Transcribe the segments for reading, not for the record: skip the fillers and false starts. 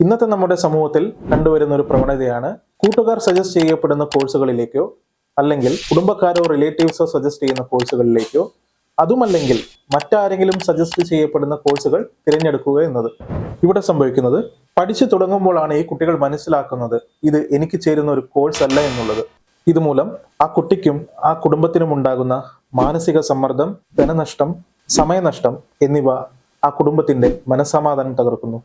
ഇന്നത്തെ നമ്മുടെ സമൂഹത്തിൽ കണ്ടുവരുന്ന ഒരു പ്രവണതയാണ് കൂട്ടുകാർ സജസ്റ്റ് ചെയ്യപ്പെടുന്ന കോഴ്സുകളിലേക്കോ അല്ലെങ്കിൽ കുടുംബക്കാരോ റിലേറ്റീവ്സോ സജസ്റ്റ് ചെയ്യുന്ന കോഴ്സുകളിലേക്കോ അതുമല്ലെങ്കിൽ മറ്റാരെങ്കിലും സജസ്റ്റ് ചെയ്യപ്പെടുന്ന കോഴ്സുകൾ തിരഞ്ഞെടുക്കുക എന്നത്. ഇവിടെ സംഭവിക്കുന്നത് പഠിച്ചു തുടങ്ങുമ്പോഴാണ് ഈ കുട്ടികൾ മനസ്സിലാക്കുന്നത് ഇത് എനിക്ക് ചേരുന്ന ഒരു കോഴ്സ് അല്ല എന്നുള്ളത്. ഇതുമൂലം ആ കുട്ടിക്കും ആ കുടുംബത്തിനും ഉണ്ടാകുന്ന മാനസിക സമ്മർദ്ദം, ധനനഷ്ടം, സമയനഷ്ടം എന്നിവ ആ കുടുംബത്തിന്റെ മനസ്സമാധാനം തകർക്കുന്നു.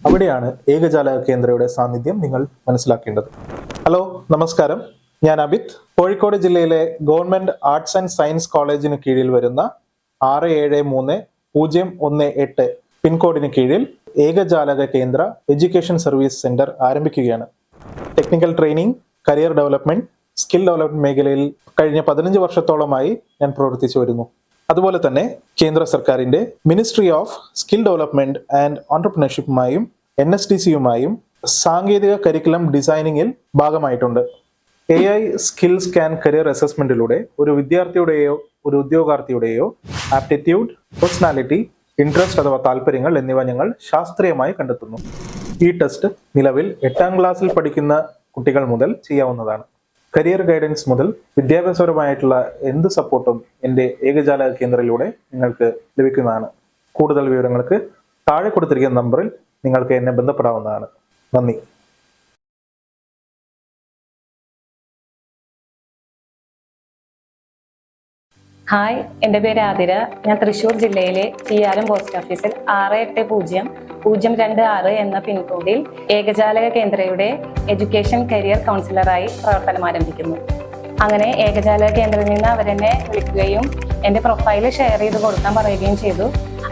അവിടെയാണ് ഏകജാലക കേന്ദ്രയുടെ സാന്നിധ്യം നിങ്ങൾ മനസ്സിലാക്കേണ്ടത്. ഹലോ, നമസ്കാരം. ഞാൻ അബിത്. കോഴിക്കോട് ജില്ലയിലെ ഗവൺമെന്റ് ആർട്സ് ആൻഡ് സയൻസ് കോളേജിന് കീഴിൽ വരുന്ന 673-018 പിൻകോഡിന് കീഴിൽ ഏകജാലക കേന്ദ്ര എഡ്യൂക്കേഷൻ സർവീസ് സെന്റർ ആരംഭിക്കുകയാണ്. Technical training, career development, skill development മേഖലയിൽ കഴിഞ്ഞ 15 വർഷത്തോളമായി ഞാൻ പ്രവർത്തിച്ചു വരുന്നു. അതുപോലെ തന്നെ കേന്ദ്ര സർക്കാരിന്റെ ministry of skill development and ഓൺടർപ്രണർഷിപ്പുമായും NSDCയുമായും സാങ്കേതിക കരിക്കുലം ഡിസൈനിങ്ങിൽ ഭാഗമായിട്ടുണ്ട്. AI സ്കിൽ സ്കാൻ കരിയർ അസസ്മെന്റിലൂടെ ഒരു വിദ്യാർത്ഥിയുടെയോ ഒരു ഉദ്യോഗാർത്ഥിയുടെയോ ആപ്റ്റിറ്റ്യൂഡ്, പേഴ്സണാലിറ്റി, ഇൻട്രസ്റ്റ് അഥവാ താല്പര്യങ്ങൾ എന്നിവ ഞങ്ങൾ ശാസ്ത്രീയമായി കണ്ടെത്തുന്നു. ഈ ടെസ്റ്റ് നിലവിൽ 8ാം ക്ലാസ്സിൽ പഠിക്കുന്ന കുട്ടികൾ മുതൽ ചെയ്യാവുന്നതാണ്. കരിയർ ഗൈഡൻസ് മുതൽ വിദ്യാഭ്യാസപരമായിട്ടുള്ള എന്ത് സപ്പോർട്ടും എൻ്റെ ഏകജാലക കേന്ദ്രയിലൂടെ നിങ്ങൾക്ക് ലഭിക്കുന്നതാണ്. കൂടുതൽ വിവരങ്ങൾക്ക് താഴെ കൊടുത്തിരിക്കുന്ന നമ്പറിൽ നിങ്ങൾക്ക് എന്നെ ബന്ധപ്പെടാവുന്നതാണ്. നന്ദി. ഹായ്, എൻ്റെ പേര് ആതിര. ഞാൻ തൃശ്ശൂർ ജില്ലയിലെ ചീയാരം പോസ്റ്റ് ഓഫീസിൽ 680026 എന്ന പിൻകോഡിൽ ഏകജാലക കേന്ദ്രയുടെ എഡ്യൂക്കേഷൻ കരിയർ കൗൺസിലറായി പ്രവർത്തനം ആരംഭിക്കുന്നു. അങ്ങനെ ഏകജാലക കേന്ദ്രത്തിൽ നിന്ന് അവരെന്നെ വിളിക്കുകയും എൻ്റെ പ്രൊഫൈൽ ഷെയർ ചെയ്ത് കൊടുക്കാൻ പറയുകയും ചെയ്തു.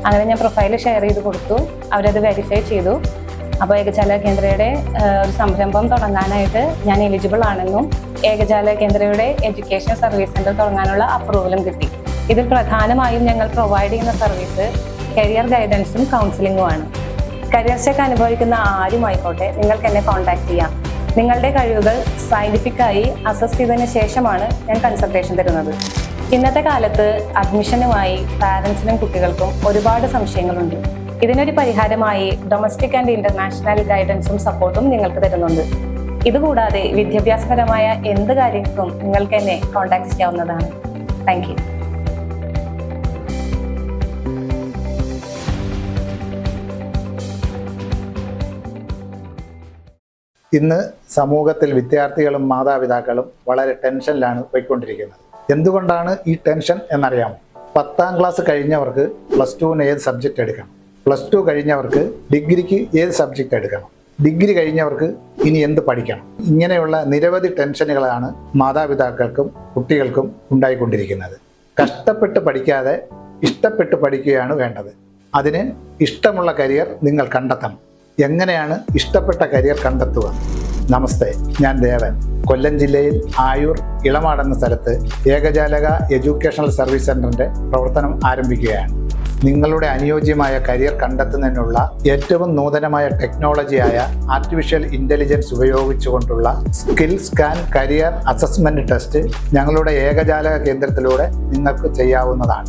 അങ്ങനെ ഞാൻ പ്രൊഫൈൽ ഷെയർ ചെയ്ത് കൊടുത്തു. അവരത് വെരിഫൈ ചെയ്തു. അപ്പോൾ ഏകജാലക കേന്ദ്രയുടെ ഒരു സംരംഭം തുടങ്ങാനായിട്ട് ഞാൻ എലിജിബിൾ ആണെന്നും ഏകജാലക കേന്ദ്രയുടെ എഡ്യൂക്കേഷൻ സർവീസ് സെന്റർ തുടങ്ങാനുള്ള അപ്രൂവലും കിട്ടി. ഇതിൽ പ്രധാനമായും ഞങ്ങൾ പ്രൊവൈഡ് ചെയ്യുന്ന സർവീസ് കരിയർ ഗൈഡൻസും കൗൺസിലിംഗുമാണ്. കരിയർ ചെക്ക് അനുഭവിക്കുന്ന ആരുമായിക്കോട്ടെ നിങ്ങൾക്ക് എന്നെ കോൺടാക്ട് ചെയ്യാം. നിങ്ങളുടെ കഴിവുകൾ സയന്റിഫിക്കായി അസസ് ചെയ്തതിന് ശേഷമാണ് ഞാൻ കൺസൾട്ടേഷൻ തരുന്നത്. ഇന്നത്തെ കാലത്ത് അഡ്മിഷനുമായി പാരൻസിനും കുട്ടികൾക്കും ഒരുപാട് സംശയങ്ങളുണ്ട്. ഇതിനൊരു പരിഹാരമായി ഡൊമസ്റ്റിക് ആൻഡ് ഇന്റർനാഷണൽ ഗൈഡൻസും സപ്പോർട്ടും നിങ്ങൾക്ക് തരുന്നുണ്ട്. ഇതുകൂടാതെ വിദ്യാഭ്യാസപരമായ എന്ത് കാര്യങ്ങൾക്കും നിങ്ങൾക്ക് എന്നെ കോൺടാക്ട് ചെയ്യാവുന്നതാണ്. Thank U. ഇന്ന് സമൂഹത്തിൽ വിദ്യാർത്ഥികളും മാതാപിതാക്കളും വളരെ ടെൻഷനിലാണ് പോയിക്കൊണ്ടിരിക്കുന്നത്. എന്തുകൊണ്ടാണ് ഈ ടെൻഷൻ എന്നറിയാമോ? 10ാം ക്ലാസ് കഴിഞ്ഞവർക്ക് +2 ഏത് സബ്ജക്റ്റ് എടുക്കണം, +2 കഴിഞ്ഞവർക്ക് ഡിഗ്രിക്ക് ഏത് സബ്ജക്റ്റ് എടുക്കണം, ഡിഗ്രി കഴിഞ്ഞവർക്ക് ഇനി എന്ത് പഠിക്കണം. ഇങ്ങനെയുള്ള നിരവധി ടെൻഷനുകളാണ് മാതാപിതാക്കൾക്കും കുട്ടികൾക്കും ഉണ്ടായിക്കൊണ്ടിരിക്കുന്നത്. കഷ്ടപ്പെട്ട് പഠിക്കാതെ ഇഷ്ടപ്പെട്ട് പഠിക്കുകയാണ് വേണ്ടത്. അതിന് ഇഷ്ടമുള്ള കരിയർ നിങ്ങൾ കണ്ടെത്തണം. എങ്ങനെയാണ് ഇഷ്ടപ്പെട്ട കരിയർ കണ്ടെത്തുക? നമസ്തേ, ഞാൻ ദേവൻ. കൊല്ലം ജില്ലയിൽ ആയൂർ ഇളമാട് എന്ന സ്ഥലത്ത് ഏകജാലക എഡ്യൂക്കേഷണൽ സർവീസ് സെന്ററിന്റെ പ്രവർത്തനം ആരംഭിക്കുകയാണ്. നിങ്ങളുടെ അനുയോജ്യമായ കരിയർ കണ്ടെത്തുന്നതിനുള്ള ഏറ്റവും നൂതനമായ ടെക്നോളജിയായ ആർട്ടിഫിഷ്യൽ ഇന്റലിജൻസ് ഉപയോഗിച്ചുകൊണ്ടുള്ള skill scan career assessment test ഞങ്ങളുടെ ഏകജാലക കേന്ദ്രത്തിലൂടെ നിങ്ങൾക്ക് ചെയ്യാവുന്നതാണ്.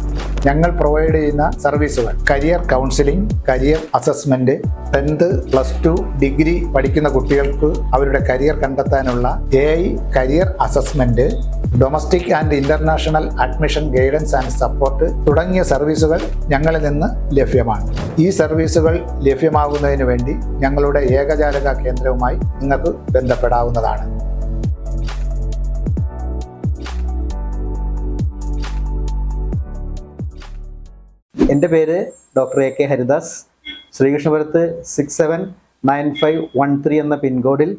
ഞങ്ങൾ പ്രൊവൈഡ് ചെയ്യുന്ന സർവീസുകൾ career counselling, career assessment, 10th, +2, degree പഠിക്കുന്ന കുട്ടികൾക്ക് അവരുടെ കരിയർ കണ്ടെത്താനുള്ള AI career assessment, domestic and international admission guidance and support തുടങ്ങിയ സർവീസുകൾ ഞങ്ങളിൽ നിന്ന് ലഭ്യമാണ്. ഈ സർവീസുകൾ ലഭ്യമാകുന്നതിന് വേണ്ടി ഞങ്ങളുടെ ഏകജാലക കേന്ദ്രവുമായി നിങ്ങൾക്ക് ബന്ധപ്പെടാവുന്നതാണ്. എൻ്റെ പേര് ഡോക്ടർ AK ഹരിദാസ്. ശ്രീകൃഷ്ണപുരത്ത് 679513 എന്ന പിൻകോഡിൽ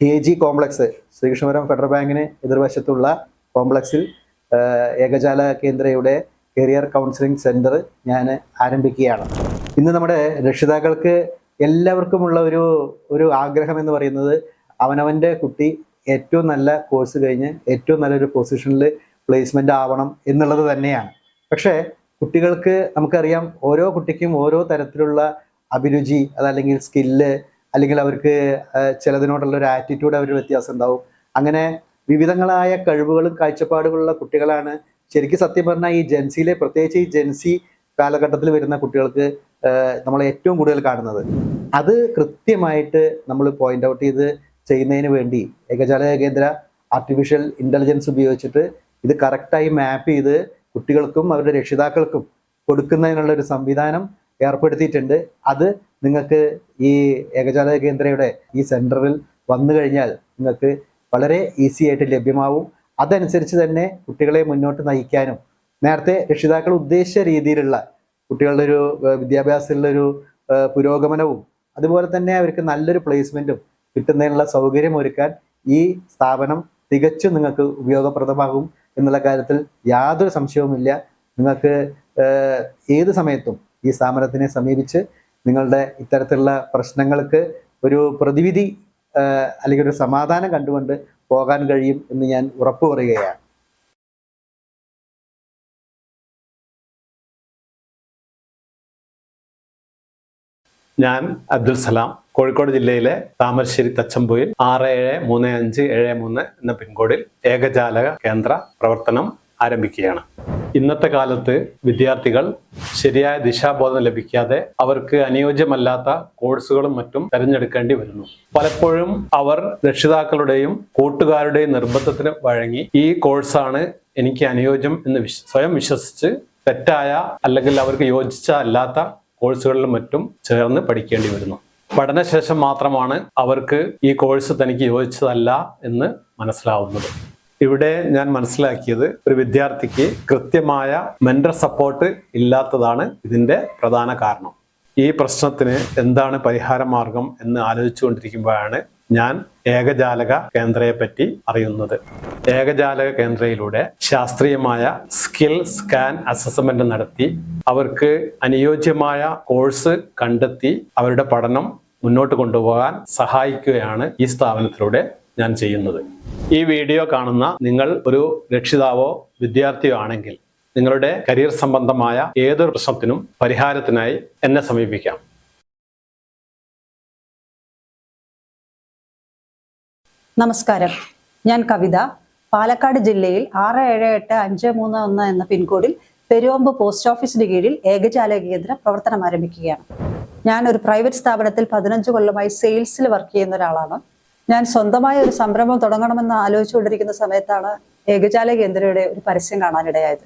KG കോംപ്ലക്സ്, ശ്രീകൃഷ്ണപുരം ഫെഡറൽ ബാങ്കിന് എതിർവശത്തുള്ള കോംപ്ലക്സിൽ ഏകജാലക കേന്ദ്രയുടെ കരിയർ കൗൺസിലിംഗ് സെൻറ്റർ ഞാൻ ആരംഭിക്കുകയാണ്. ഇന്ന് നമ്മുടെ രക്ഷിതാക്കൾക്ക് എല്ലാവർക്കുമുള്ള ഒരു ആഗ്രഹം എന്ന് പറയുന്നത് അവനവൻ്റെ കുട്ടി ഏറ്റവും നല്ല കോഴ്സ് കഴിഞ്ഞ് ഏറ്റവും നല്ലൊരു പൊസിഷനിൽ പ്ലേസ്മെൻ്റ് ആവണം എന്നുള്ളത് തന്നെയാണ്. പക്ഷേ കുട്ടികൾക്ക് നമുക്കറിയാം, ഓരോ കുട്ടിക്കും ഓരോ തരത്തിലുള്ള അഭിരുചി, അതല്ലെങ്കിൽ സ്കില്ല്, അല്ലെങ്കിൽ അവർക്ക് ചിലതിനോടുള്ളൊരു ആറ്റിറ്റ്യൂഡ് അവർ വ്യത്യാസം ഉണ്ടാവും. അങ്ങനെ വിവിധങ്ങളായ കഴിവുകളും കാഴ്ചപ്പാടുകളുള്ള കുട്ടികളാണ് ശരിക്കും സത്യം പറഞ്ഞാൽ ഈ ജെൻസിയിലെ, പ്രത്യേകിച്ച് ഈ ജെൻസി കാലഘട്ടത്തിൽ വരുന്ന കുട്ടികൾക്ക് നമ്മൾ ഏറ്റവും കൂടുതൽ കാണുന്നത്. അത് കൃത്യമായിട്ട് നമ്മൾ പോയിന്റ് ഔട്ട് ചെയ്ത് ചെയ്യുന്നതിന് വേണ്ടി ഏകജാലക കേന്ദ്ര ആർട്ടിഫിഷ്യൽ ഇൻ്റലിജൻസ് ഉപയോഗിച്ചിട്ട് ഇത് കറക്റ്റായി മാപ്പ് ചെയ്ത് കുട്ടികൾക്കും അവരുടെ രക്ഷിതാക്കൾക്കും കൊടുക്കുന്നതിനുള്ള ഒരു സംവിധാനം ഏർപ്പെടുത്തിയിട്ടുണ്ട്. അത് നിങ്ങൾക്ക് ഈ ഏകജാലക കേന്ദ്രയുടെ ഈ സെൻറ്ററിൽ വന്നു കഴിഞ്ഞാൽ നിങ്ങൾക്ക് വളരെ ഈസി ആയിട്ട് ലഭ്യമാവും. അതനുസരിച്ച് തന്നെ കുട്ടികളെ മുന്നോട്ട് നയിക്കാനും നേരത്തെ രക്ഷിതാക്കൾ ഉദ്ദേശിച്ച രീതിയിലുള്ള കുട്ടികളുടെ ഒരു വിദ്യാഭ്യാസത്തിലുള്ളൊരു പുരോഗമനവും അതുപോലെ തന്നെ അവർക്ക് നല്ലൊരു പ്ലേസ്മെൻറ്റും കിട്ടുന്നതിനുള്ള സൗകര്യം ഒരുക്കാൻ ഈ സ്ഥാപനം തികച്ചും നിങ്ങൾക്ക് ഉപയോഗപ്രദമാകും എന്നുള്ള കാര്യത്തിൽ യാതൊരു സംശയവുമില്ല. നിങ്ങൾക്ക് ഏത് സമയത്തും ഈ സ്ഥാപനത്തിനെ സമീപിച്ച് നിങ്ങളുടെ ഇത്തരത്തിലുള്ള പ്രശ്നങ്ങൾക്ക് ഒരു പ്രതിവിധി അല്ലെങ്കിൽ ഒരു സമാധാനം കണ്ടുകൊണ്ട് പോകാൻ കഴിയും എന്ന് ഞാൻ ഉറപ്പു പറയുകയാണ്. ഞാൻ അബ്ദുൽ സലാം, കോഴിക്കോട് ജില്ലയിലെ താമരശ്ശേരി തച്ചമ്പുയിൽ 673573 എന്ന പിൻകോഡിൽ ഏകജാലക കേന്ദ്ര പ്രവർത്തനം ആരംഭിക്കുകയാണ്. ഇന്നത്തെ കാലത്ത് വിദ്യാർത്ഥികൾ ശരിയായ ദിശാബോധം ലഭിക്കാതെ അവർക്ക് അനുയോജ്യമല്ലാത്ത കോഴ്സുകളും മറ്റും തിരഞ്ഞെടുക്കേണ്ടി വരുന്നു. പലപ്പോഴും അവർ രക്ഷിതാക്കളുടെയും കൂട്ടുകാരുടെയും നിർബന്ധത്തിന് വഴങ്ങി ഈ കോഴ്സാണ് എനിക്ക് അനുയോജ്യം എന്ന് സ്വയം വിശ്വസിച്ച് തെറ്റായ അല്ലെങ്കിൽ അവർക്ക് യോജിച്ച അല്ലാത്ത കോഴ്സുകളിലും മറ്റും ചേർന്ന് പഠിക്കേണ്ടി വരുന്നു. പഠനശേഷം മാത്രമാണ് അവർക്ക് ഈ കോഴ്സ് തനിക്ക് യോജിച്ചതല്ല എന്ന് മനസ്സിലാവുന്നത്. ഇവിടെ ഞാൻ മനസ്സിലാക്കിയത് ഒരു വിദ്യാർത്ഥിക്ക് കൃത്യമായ മെന്റർ സപ്പോർട്ട് ഇല്ലാത്തതാണ് ഇതിന്റെ പ്രധാന കാരണം. ഈ പ്രശ്നത്തിന് എന്താണ് പരിഹാര മാർഗം എന്ന് ആലോചിച്ചുകൊണ്ടിരിക്കുമ്പോഴാണ് ഞാൻ ഏകജാലക കേന്ദ്രയെ പറ്റി അറിയുന്നത്. ഏകജാലക കേന്ദ്രയിലൂടെ ശാസ്ത്രീയമായ സ്കിൽ സ്കാൻ അസസ്മെന്റ് നടത്തി അവർക്ക് അനുയോജ്യമായ കോഴ്സ് കണ്ടെത്തി അവരുടെ പഠനം മുന്നോട്ട് കൊണ്ടുപോകാൻ സഹായിക്കുകയാണ് ഈ സ്ഥാപനത്തിലൂടെ ഞാൻ ചെയ്യുന്നത്. ഈ വീഡിയോ കാണുന്ന നിങ്ങൾ ഒരു രക്ഷിതാവോ വിദ്യാർത്ഥിയോ ആണെങ്കിൽ നിങ്ങളുടെ കരിയർ സംബന്ധമായ ഏതൊരു പ്രശ്നത്തിനും പരിഹാരത്തിനായി എന്നെ സമീപിക്കാം. നമസ്കാരം, ഞാൻ കവിത. പാലക്കാട് ജില്ലയിൽ 678531 എന്ന പിൻകോഡിൽ പെരുവമ്പ് പോസ്റ്റ് ഓഫീസിന് കീഴിൽ ഏകജാലക കേന്ദ്ര പ്രവർത്തനം ആരംഭിക്കുകയാണ്. ഞാൻ ഒരു പ്രൈവറ്റ് സ്ഥാപനത്തിൽ 15 കൊല്ലമായി സെയിൽസിൽ വർക്ക് ചെയ്യുന്ന ഒരാളാണ്. ഞാൻ സ്വന്തമായ ഒരു സംരംഭം തുടങ്ങണമെന്ന് ആലോചിച്ചുകൊണ്ടിരിക്കുന്ന സമയത്താണ് ഏകജാലക കേന്ദ്രയുടെ ഒരു പരസ്യം കാണാനിടയായത്.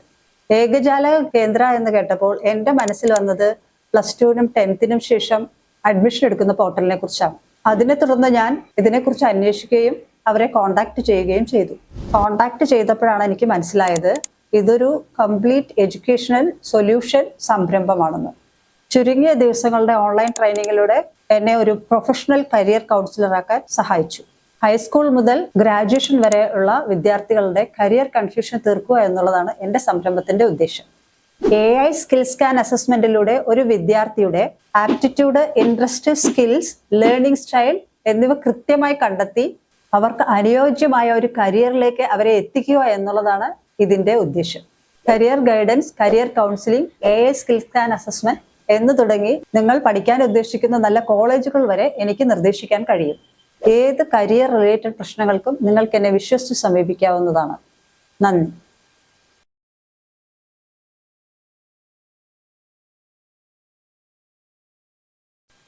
ഏകജാലക കേന്ദ്ര എന്ന് കേട്ടപ്പോൾ എൻ്റെ മനസ്സിൽ വന്നത് +2നും 10നും ശേഷം അഡ്മിഷൻ എടുക്കുന്ന പോർട്ടലിനെ കുറിച്ചാണ്. അതിനെ തുടർന്ന് ഞാൻ ഇതിനെക്കുറിച്ച് അന്വേഷിക്കുകയും അവരെ കോണ്ടാക്ട് ചെയ്യുകയും ചെയ്തു. കോണ്ടാക്ട് ചെയ്തപ്പോഴാണ് എനിക്ക് മനസ്സിലായത് ഇതൊരു കംപ്ലീറ്റ് എഡ്യൂക്കേഷണൽ സൊല്യൂഷൻ സംരംഭമാണെന്ന്. ചുരുങ്ങിയ ദിവസങ്ങളുടെ ഓൺലൈൻ ട്രെയിനിങ്ങിലൂടെ എന്നെ ഒരു പ്രൊഫഷണൽ കരിയർ കൗൺസിലറാക്കാൻ സഹായിച്ചു. ഹൈസ്കൂൾ മുതൽ ഗ്രാജുവേഷൻ വരെ ഉള്ള വിദ്യാർത്ഥികളുടെ കരിയർ കൺഫ്യൂഷൻ തീർക്കുക എന്നുള്ളതാണ് എൻ്റെ സംരംഭത്തിന്റെ ഉദ്ദേശം. AI സ്കിൽ സ്കാൻ അസസ്മെന്റിലൂടെ ഒരു വിദ്യാർത്ഥിയുടെ aptitude, interest, skills, learning style എന്നിവ കൃത്യമായി കണ്ടെത്തി അവർക്ക് അനുയോജ്യമായ ഒരു കരിയറിലേക്ക് അവരെ എത്തിക്കുക എന്നുള്ളതാണ് ഇതിന്റെ ഉദ്ദേശം. Career guidance, career counselling, AI skill scan assessment എന്ന് തുടങ്ങി നിങ്ങൾ പഠിക്കാൻ ഉദ്ദേശിക്കുന്ന നല്ല കോളേജുകൾ വരെ എനിക്ക് നിർദ്ദേശിക്കാൻ കഴിയും. ഏത് കരിയർ റിലേറ്റഡ് പ്രശ്നങ്ങൾക്കും നിങ്ങൾക്ക് എന്നെ വിശ്വസിച്ച് സമീപിക്കാവുന്നതാണ്. നന്ദി.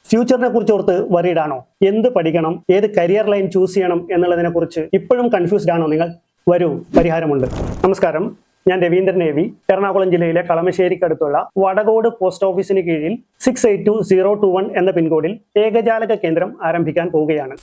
ഫ്യൂച്ചറിനെ കുറിച്ച് ഓർത്ത് വറീഡ് ആണോ? എന്ത് പഠിക്കണം, ഏത് കരിയർ ലൈൻ ചൂസ് ചെയ്യണം എന്നുള്ളതിനെ കുറിച്ച് ഇപ്പോഴും കൺഫ്യൂസ്ഡ് ആണോ നിങ്ങൾ? വരൂ, പരിഹാരമുണ്ട്. നമസ്കാരം, ഞാൻ രവീന്ദ്രൻ AV, എറണാകുളം ജില്ലയിലെ കളമശ്ശേരിക്കടുത്തുള്ള വടകോട് പോസ്റ്റ് ഓഫീസിന് കീഴിൽ 682021 എന്ന പിൻകോഡിൽ ഏകജാലക കേന്ദ്രം ആരംഭിക്കാൻ പോവുകയാണ്.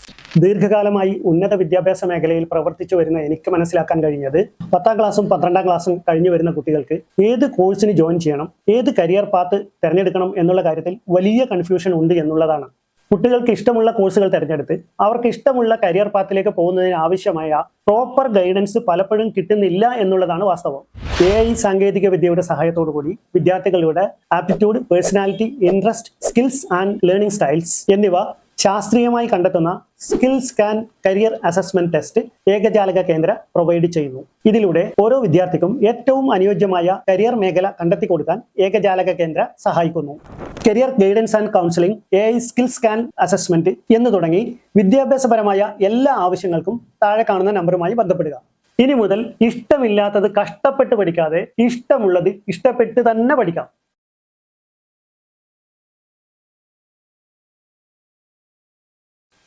ദീർഘകാലമായി ഉന്നത വിദ്യാഭ്യാസ മേഖലയിൽ പ്രവർത്തിച്ചു വരുന്ന എനിക്ക് മനസ്സിലാക്കാൻ കഴിഞ്ഞത് 10ാം ക്ലാസ്സും 12ാം ക്ലാസ്സും കഴിഞ്ഞു വരുന്ന കുട്ടികൾക്ക് ഏത് കോഴ്സിന് ജോയിൻ ചെയ്യണം, ഏത് കരിയർ പാത്ത് തിരഞ്ഞെടുക്കണം എന്നുള്ള കാര്യത്തിൽ വലിയ കൺഫ്യൂഷൻ ഉണ്ട് എന്നുള്ളതാണ്. കുട്ടികൾക്ക് ഇഷ്ടമുള്ള കോഴ്സുകൾ തിരഞ്ഞെടുത്ത് അവർക്ക് ഇഷ്ടമുള്ള കരിയർ പാത്തിലേക്ക് പോകുന്നതിന് ആവശ്യമായ പ്രോപ്പർ ഗൈഡൻസ് പലപ്പോഴും കിട്ടുന്നില്ല എന്നുള്ളതാണ് വാസ്തവം. AI സാങ്കേതിക വിദ്യയുടെ സഹായത്തോടു കൂടി വിദ്യാർത്ഥികളുടെ aptitude, personality, interest, skills and learning styles എന്നിവ ശാസ്ത്രീയമായി കണ്ടെത്തുന്ന skill scan career assessment test ഏകജാലക കേന്ദ്ര പ്രൊവൈഡ് ചെയ്യുന്നു. ഇതിലൂടെ ഓരോ വിദ്യാർത്ഥിക്കും ഏറ്റവും അനുയോജ്യമായ കരിയർ മേഖല കണ്ടെത്തി കൊടുക്കാൻ ഏകജാലക കേന്ദ്ര സഹായിക്കുന്നു. Career guidance and counselling, AI skill scan assessment എന്ന് തുടങ്ങി വിദ്യാഭ്യാസപരമായ എല്ലാ ആവശ്യങ്ങൾക്കും താഴെ കാണുന്ന നമ്പറുമായി ബന്ധപ്പെടുക. ഇനി മുതൽ ഇഷ്ടമില്ലാത്തത് കഷ്ടപ്പെട്ട് പഠിക്കാതെ ഇഷ്ടമുള്ളത് ഇഷ്ടപ്പെട്ട് തന്നെ പഠിക്കാം.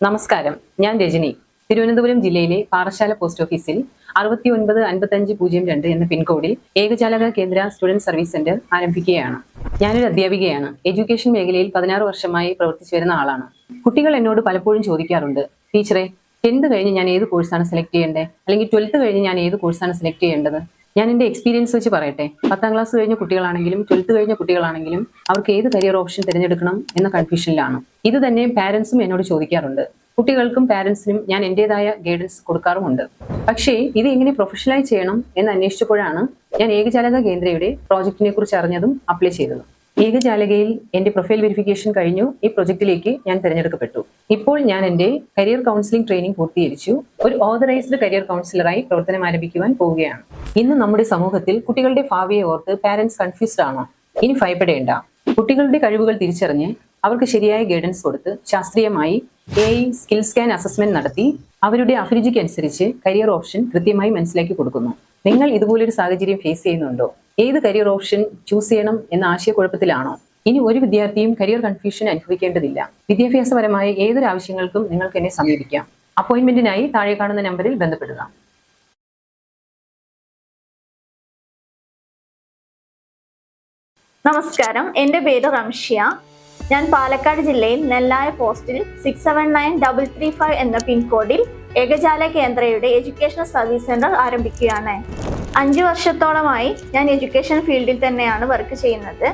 നമസ്കാരം, ഞാൻ രജനി. തിരുവനന്തപുരം ജില്ലയിലെ പാറശാല പോസ്റ്റ് ഓഫീസിൽ 695502 എന്ന പിൻകോഡിൽ ഏകജാലക കേന്ദ്ര സ്റ്റുഡന്റ് സർവീസ് സെന്റർ ആരംഭിക്കുകയാണ്. ഞാനൊരു അധ്യാപികയാണ്. എഡ്യൂക്കേഷൻ മേഖലയിൽ 16 വർഷമായി പ്രവർത്തിച്ചു വരുന്ന ആളാണ്. കുട്ടികൾ എന്നോട് പലപ്പോഴും ചോദിക്കാറുണ്ട്, ടീച്ചറെ 10th കഴിഞ്ഞ് ഞാൻ ഏത് കോഴ്സാണ് സെലക്ട് ചെയ്യേണ്ടത്, അല്ലെങ്കിൽ 12th കഴിഞ്ഞ് ഞാൻ ഏത് കോഴ്സാണ് സെലക്ട് ചെയ്യേണ്ടത്? ഞാൻ എൻ്റെ എക്സ്പീരിയൻസ് വെച്ച് പറയട്ടെ. 10ാം ക്ലാസ് കഴിഞ്ഞ കുട്ടികളാണെങ്കിലും 12th കഴിഞ്ഞ കുട്ടികളാണെങ്കിലും അവർക്ക് ഏത് കരിയർ ഓപ്ഷൻ തിരഞ്ഞെടുക്കണം എന്ന കൺഫ്യൂഷനിലാണ്. ഇത് തന്നെ പാരന്റ്സും എന്നോട് ചോദിക്കാറുണ്ട്. കുട്ടികൾക്കും പാരന്റ്സിനും ഞാൻ എൻ്റെതായ ഗൈഡൻസ് കൊടുക്കാറുമുണ്ട്. പക്ഷേ ഇത് എങ്ങനെ പ്രൊഫഷണലായി ചെയ്യണം എന്ന് അന്വേഷിച്ചപ്പോഴാണ് ഞാൻ ഏകജാലക കേന്ദ്രയുടെ പ്രോജക്റ്റിനെ കുറിച്ച് അറിഞ്ഞതും അപ്ലൈ ചെയ്തതും. ഏകജാലകയിൽ എൻ്റെ പ്രൊഫൈൽ വെരിഫിക്കേഷൻ കഴിഞ്ഞു. ഈ പ്രൊജക്റ്റിലേക്ക് ഞാൻ തിരഞ്ഞെടുക്കപ്പെട്ടു. ഇപ്പോൾ ഞാൻ എൻ്റെ കരിയർ കൗൺസിലിംഗ് ട്രെയിനിങ് പൂർത്തീകരിച്ചു. ഒരു ഓതറൈസ്ഡ് കരിയർ കൗൺസിലറായി പ്രവർത്തനം ആരംഭിക്കുവാൻ പോവുകയാണ്. ഇന്ന് നമ്മുടെ സമൂഹത്തിൽ കുട്ടികളുടെ ഭാവിയെ ഓർത്ത് പാരന്റ്സ് കൺഫ്യൂസ്ഡ് ആണോ? ഇനി ഭയപ്പെടേണ്ട. കുട്ടികളുടെ കഴിവുകൾ തിരിച്ചറിഞ്ഞ് അവർക്ക് ശരിയായ ഗൈഡൻസ് കൊടുത്ത് ശാസ്ത്രീയമായി AI സ്കിൽ സ്കാൻ അസസ്മെന്റ് നടത്തി അവരുടെ അഭിരുചിക്ക് അനുസരിച്ച് കരിയർ ഓപ്ഷൻ കൃത്യമായി മനസ്സിലാക്കി കൊടുക്കുന്നു. നിങ്ങൾ ഇതുപോലൊരു സാഹചര്യം ഫേസ് ചെയ്യുന്നുണ്ടോ? ഏത് കരിയർ ഓപ്ഷൻ ചൂസ് ചെയ്യണം എന്ന ആശയക്കുഴപ്പത്തിലാണോ? ഇനി ഒരു വിദ്യാർത്ഥിയും കരിയർ കൺഫ്യൂഷൻ അനുഭവിക്കേണ്ടതില്ല. വിദ്യാഭ്യാസപരമായ ഏതൊരു ആവശ്യങ്ങൾക്കും നിങ്ങൾക്ക് എന്നെ സമീപിക്കാം. അപ്പോയിന്റ്മെന്റിനായി താഴെ കാണുന്ന നമ്പറിൽ ബന്ധപ്പെടുക. നമസ്കാരം, എൻ്റെ പേര് റംഷ്യ. ഞാൻ പാലക്കാട് ജില്ലയിൽ നെല്ലായ പോസ്റ്റിൽ 679335 എന്ന പിൻകോഡിൽ ഏകജാല കേന്ദ്രയുടെ എഡ്യൂക്കേഷണൽ സർവീസ് സെന്റർ ആരംഭിക്കുകയാണ്. 5 വർഷത്തോളമായി ഞാൻ എഡ്യൂക്കേഷൻ ഫീൽഡിൽ തന്നെയാണ് വർക്ക് ചെയ്യുന്നത്.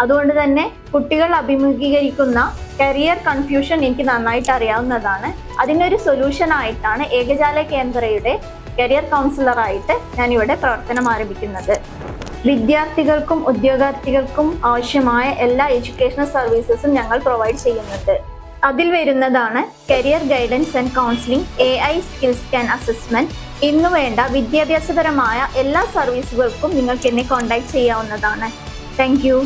അതുകൊണ്ട് തന്നെ കുട്ടികൾ അഭിമുഖീകരിക്കുന്ന കരിയർ കൺഫ്യൂഷൻ എനിക്ക് നന്നായിട്ട് അറിയാവുന്നതാണ്. അതിനൊരു സൊല്യൂഷൻ ആയിട്ടാണ് ഏകജാല കേന്ദ്രയുടെ കരിയർ കൗൺസിലറായിട്ട് ഞാനിവിടെ പ്രവർത്തനം ആരംഭിക്കുന്നത്. വിദ്യാർത്ഥികൾക്കും ഉദ്യോഗാർത്ഥികൾക്കും ആവശ്യമായ എല്ലാ എഡ്യൂക്കേഷണൽ സർവീസസും ഞങ്ങൾ പ്രൊവൈഡ് ചെയ്യുന്നുണ്ട്. അതിൽ വരുന്നതാണ് career guidance and counselling, AI skill scan assessment എന്നുവേണ്ട വിദ്യാഭ്യാസപരമായ എല്ലാ സർവീസുകൾക്കും നിങ്ങൾക്ക് എന്നെ കോൺടാക്ട് ചെയ്യാവുന്നതാണ്. Thank you.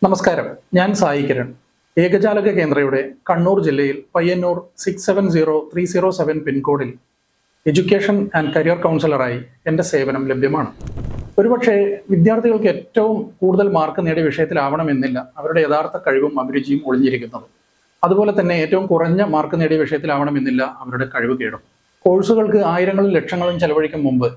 നമസ്കാരം, ഞാൻ സായി കിരൺ. ഏകജാലക കേന്ദ്രയുടെ കണ്ണൂർ ജില്ലയിൽ പയ്യന്നൂർ 670307 പിൻകോഡിൽ എഡ്യൂക്കേഷൻ ആൻഡ് കരിയർ കൗൺസിലറായി എൻ്റെ സേവനം ലഭ്യമാണ്. ഒരുപക്ഷെ വിദ്യാർത്ഥികൾക്ക് ഏറ്റവും കൂടുതൽ മാർക്ക് നേടിയ വിഷയത്തിലാവണമെന്നില്ല അവരുടെ യഥാർത്ഥ കഴിവും അഭിരുചിയും ഒളിഞ്ഞിരിക്കുന്നത്. അതുപോലെ തന്നെ ഏറ്റവും കുറഞ്ഞ മാർക്ക് നേടിയ വിഷയത്തിലാവണമെന്നില്ല അവരുടെ കഴിവ് കേടും. കോഴ്സുകൾക്ക് ആയിരങ്ങളും ലക്ഷങ്ങളും ചെലവഴിക്കും മുമ്പ്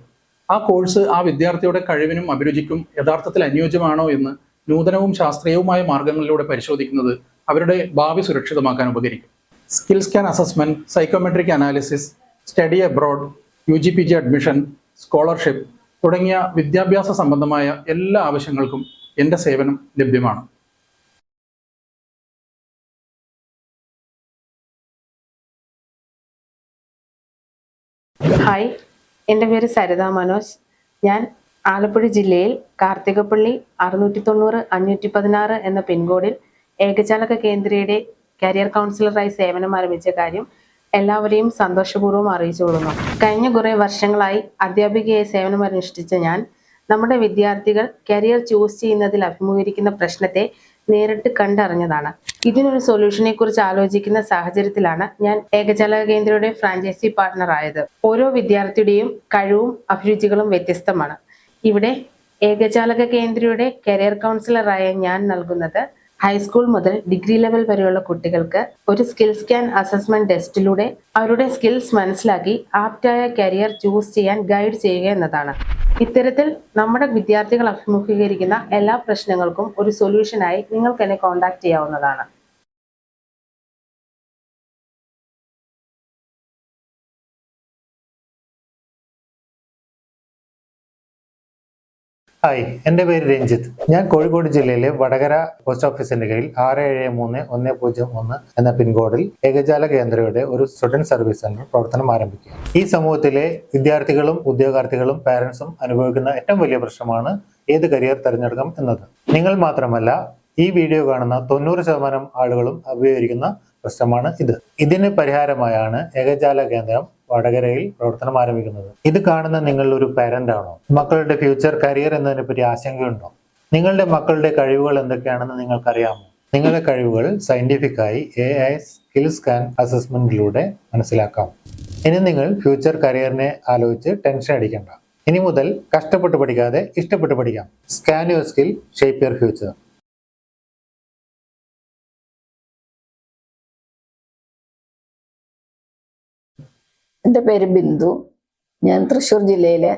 ആ കോഴ്സ് ആ വിദ്യാർത്ഥിയുടെ കഴിവിനും അഭിരുചിക്കും യഥാർത്ഥത്തിൽ അനുയോജ്യമാണോ എന്ന് നൂതനവും ശാസ്ത്രീയവുമായ മാർഗങ്ങളിലൂടെ പരിശോധിക്കുന്നത് അവരുടെ ഭാവി സുരക്ഷിതമാക്കാൻ ഉപകരിക്കും. Skill scan assessment, psychometric analysis, study abroad, UG/PG admission, scholarship തുടങ്ങിയ വിദ്യാഭ്യാസ സംബന്ധമായ എല്ലാ ആവശ്യങ്ങൾക്കും എൻ്റെ സേവനം ലഭ്യമാണ്. ഹായ്, എൻ്റെ പേര് സരിത മനോജ്. ഞാൻ ആലപ്പുഴ ജില്ലയിൽ കാർത്തികപ്പള്ളി 690-516 എന്ന പിൻകോഡിൽ ഏകജാലക കേന്ദ്രയുടെ കരിയർ കൗൺസിലറായി സേവനം ആരംഭിച്ച കാര്യം എല്ലാവരെയും സന്തോഷപൂർവ്വം അറിയിച്ചുകൊള്ളുന്നു. കഴിഞ്ഞ കുറേ വർഷങ്ങളായി അധ്യാപികയായി സേവനം അനുഷ്ഠിച്ച ഞാൻ നമ്മുടെ വിദ്യാർത്ഥികൾ കരിയർ ചൂസ് ചെയ്യുന്നതിൽ അഭിമുഖീകരിക്കുന്ന പ്രശ്നത്തെ നേരിട്ട് കണ്ടറിഞ്ഞതാണ്. ഇതിനൊരു സൊല്യൂഷനെ കുറിച്ച് ആലോചിക്കുന്ന സാഹചര്യത്തിലാണ് ഞാൻ ഏകജാലക കേന്ദ്രയുടെ ഫ്രാഞ്ചൈസി പാർട്ണർ ആയത്. ഓരോ വിദ്യാർത്ഥിയുടെയും കഴിവും അഭിരുചികളും വ്യത്യസ്തമാണ്. ഇവിടെ ഏകജാലക കേന്ദ്രയുടെ കരിയർ കൗൺസിലറായ ഞാൻ നൽകുന്നത് ഹൈസ്കൂൾ മുതൽ ഡിഗ്രി ലെവൽ വരെയുള്ള കുട്ടികൾക്ക് ഒരു സ്കിൽ സ്കാൻ അസസ്മെന്റ് ടെസ്റ്റിലൂടെ അവരുടെ സ്കിൽസ് മനസ്സിലാക്കി ആപ്റ്റായ കരിയർ ചൂസ് ചെയ്യാൻ ഗൈഡ് ചെയ്യുക എന്നതാണ്. ഇത്തരത്തിൽ നമ്മുടെ വിദ്യാർത്ഥികൾ അഭിമുഖീകരിക്കുന്ന എല്ലാ പ്രശ്നങ്ങൾക്കും ഒരു സൊല്യൂഷനായി നിങ്ങൾക്ക് എന്നെ കോൺടാക്ട് ചെയ്യാവുന്നതാണ്. ഹായ്, എൻ്റെ പേര് രഞ്ജിത്ത്. ഞാൻ കോഴിക്കോട് ജില്ലയിലെ വടകര പോസ്റ്റ് ഓഫീസിന്റെ കീഴിൽ 673101 എന്ന പിൻകോഡിൽ ഏകജാല കേന്ദ്രയുടെ ഒരു സ്റ്റുഡന്റ് സർവീസ് സെന്റർ പ്രവർത്തനം ആരംഭിക്കുക. ഈ സമൂഹത്തിലെ വിദ്യാർത്ഥികളും ഉദ്യോഗാർത്ഥികളും പാരന്റ്സും അനുഭവിക്കുന്ന ഏറ്റവും വലിയ പ്രശ്നമാണ് ഏത് കരിയർ തിരഞ്ഞെടുക്കാം എന്നത്. നിങ്ങൾ മാത്രമല്ല, ഈ വീഡിയോ കാണുന്ന 90% ആളുകളും അഭിമുഖീകരിക്കുന്ന പ്രശ്നമാണ് ഇത്. ഇതിന് പരിഹാരമായാണ് ഏകജാല കേന്ദ്രം വടകരയിൽ പ്രവർത്തനം ആരംഭിക്കുന്നത്. ഇത് കാണുന്ന നിങ്ങൾ ഒരു പാരന്റ് ആണോ? മക്കളുടെ ഫ്യൂച്ചർ കരിയർ എന്നതിനെ പറ്റി ആശങ്കയുണ്ടോ? നിങ്ങളുടെ മക്കളുടെ കഴിവുകൾ എന്തൊക്കെയാണെന്ന് നിങ്ങൾക്കറിയാമോ? നിങ്ങളുടെ കഴിവുകൾ സയന്റിഫിക്കായി AI സ്കിൽ സ്കാൻ അസസ്മെന്റിലൂടെ മനസ്സിലാക്കാം. ഇനി നിങ്ങൾ ഫ്യൂച്ചർ കരിയറിനെ ആലോചിച്ച് ടെൻഷൻ അടിക്കണ്ട. ഇനി മുതൽ കഷ്ടപ്പെട്ട് പഠിക്കാതെ ഇഷ്ടപ്പെട്ട് പഠിക്കാം. Scan your skill, shape your future. എൻ്റെ പേര് ബിന്ദു. ഞാൻ തൃശ്ശൂർ ജില്ലയിലെ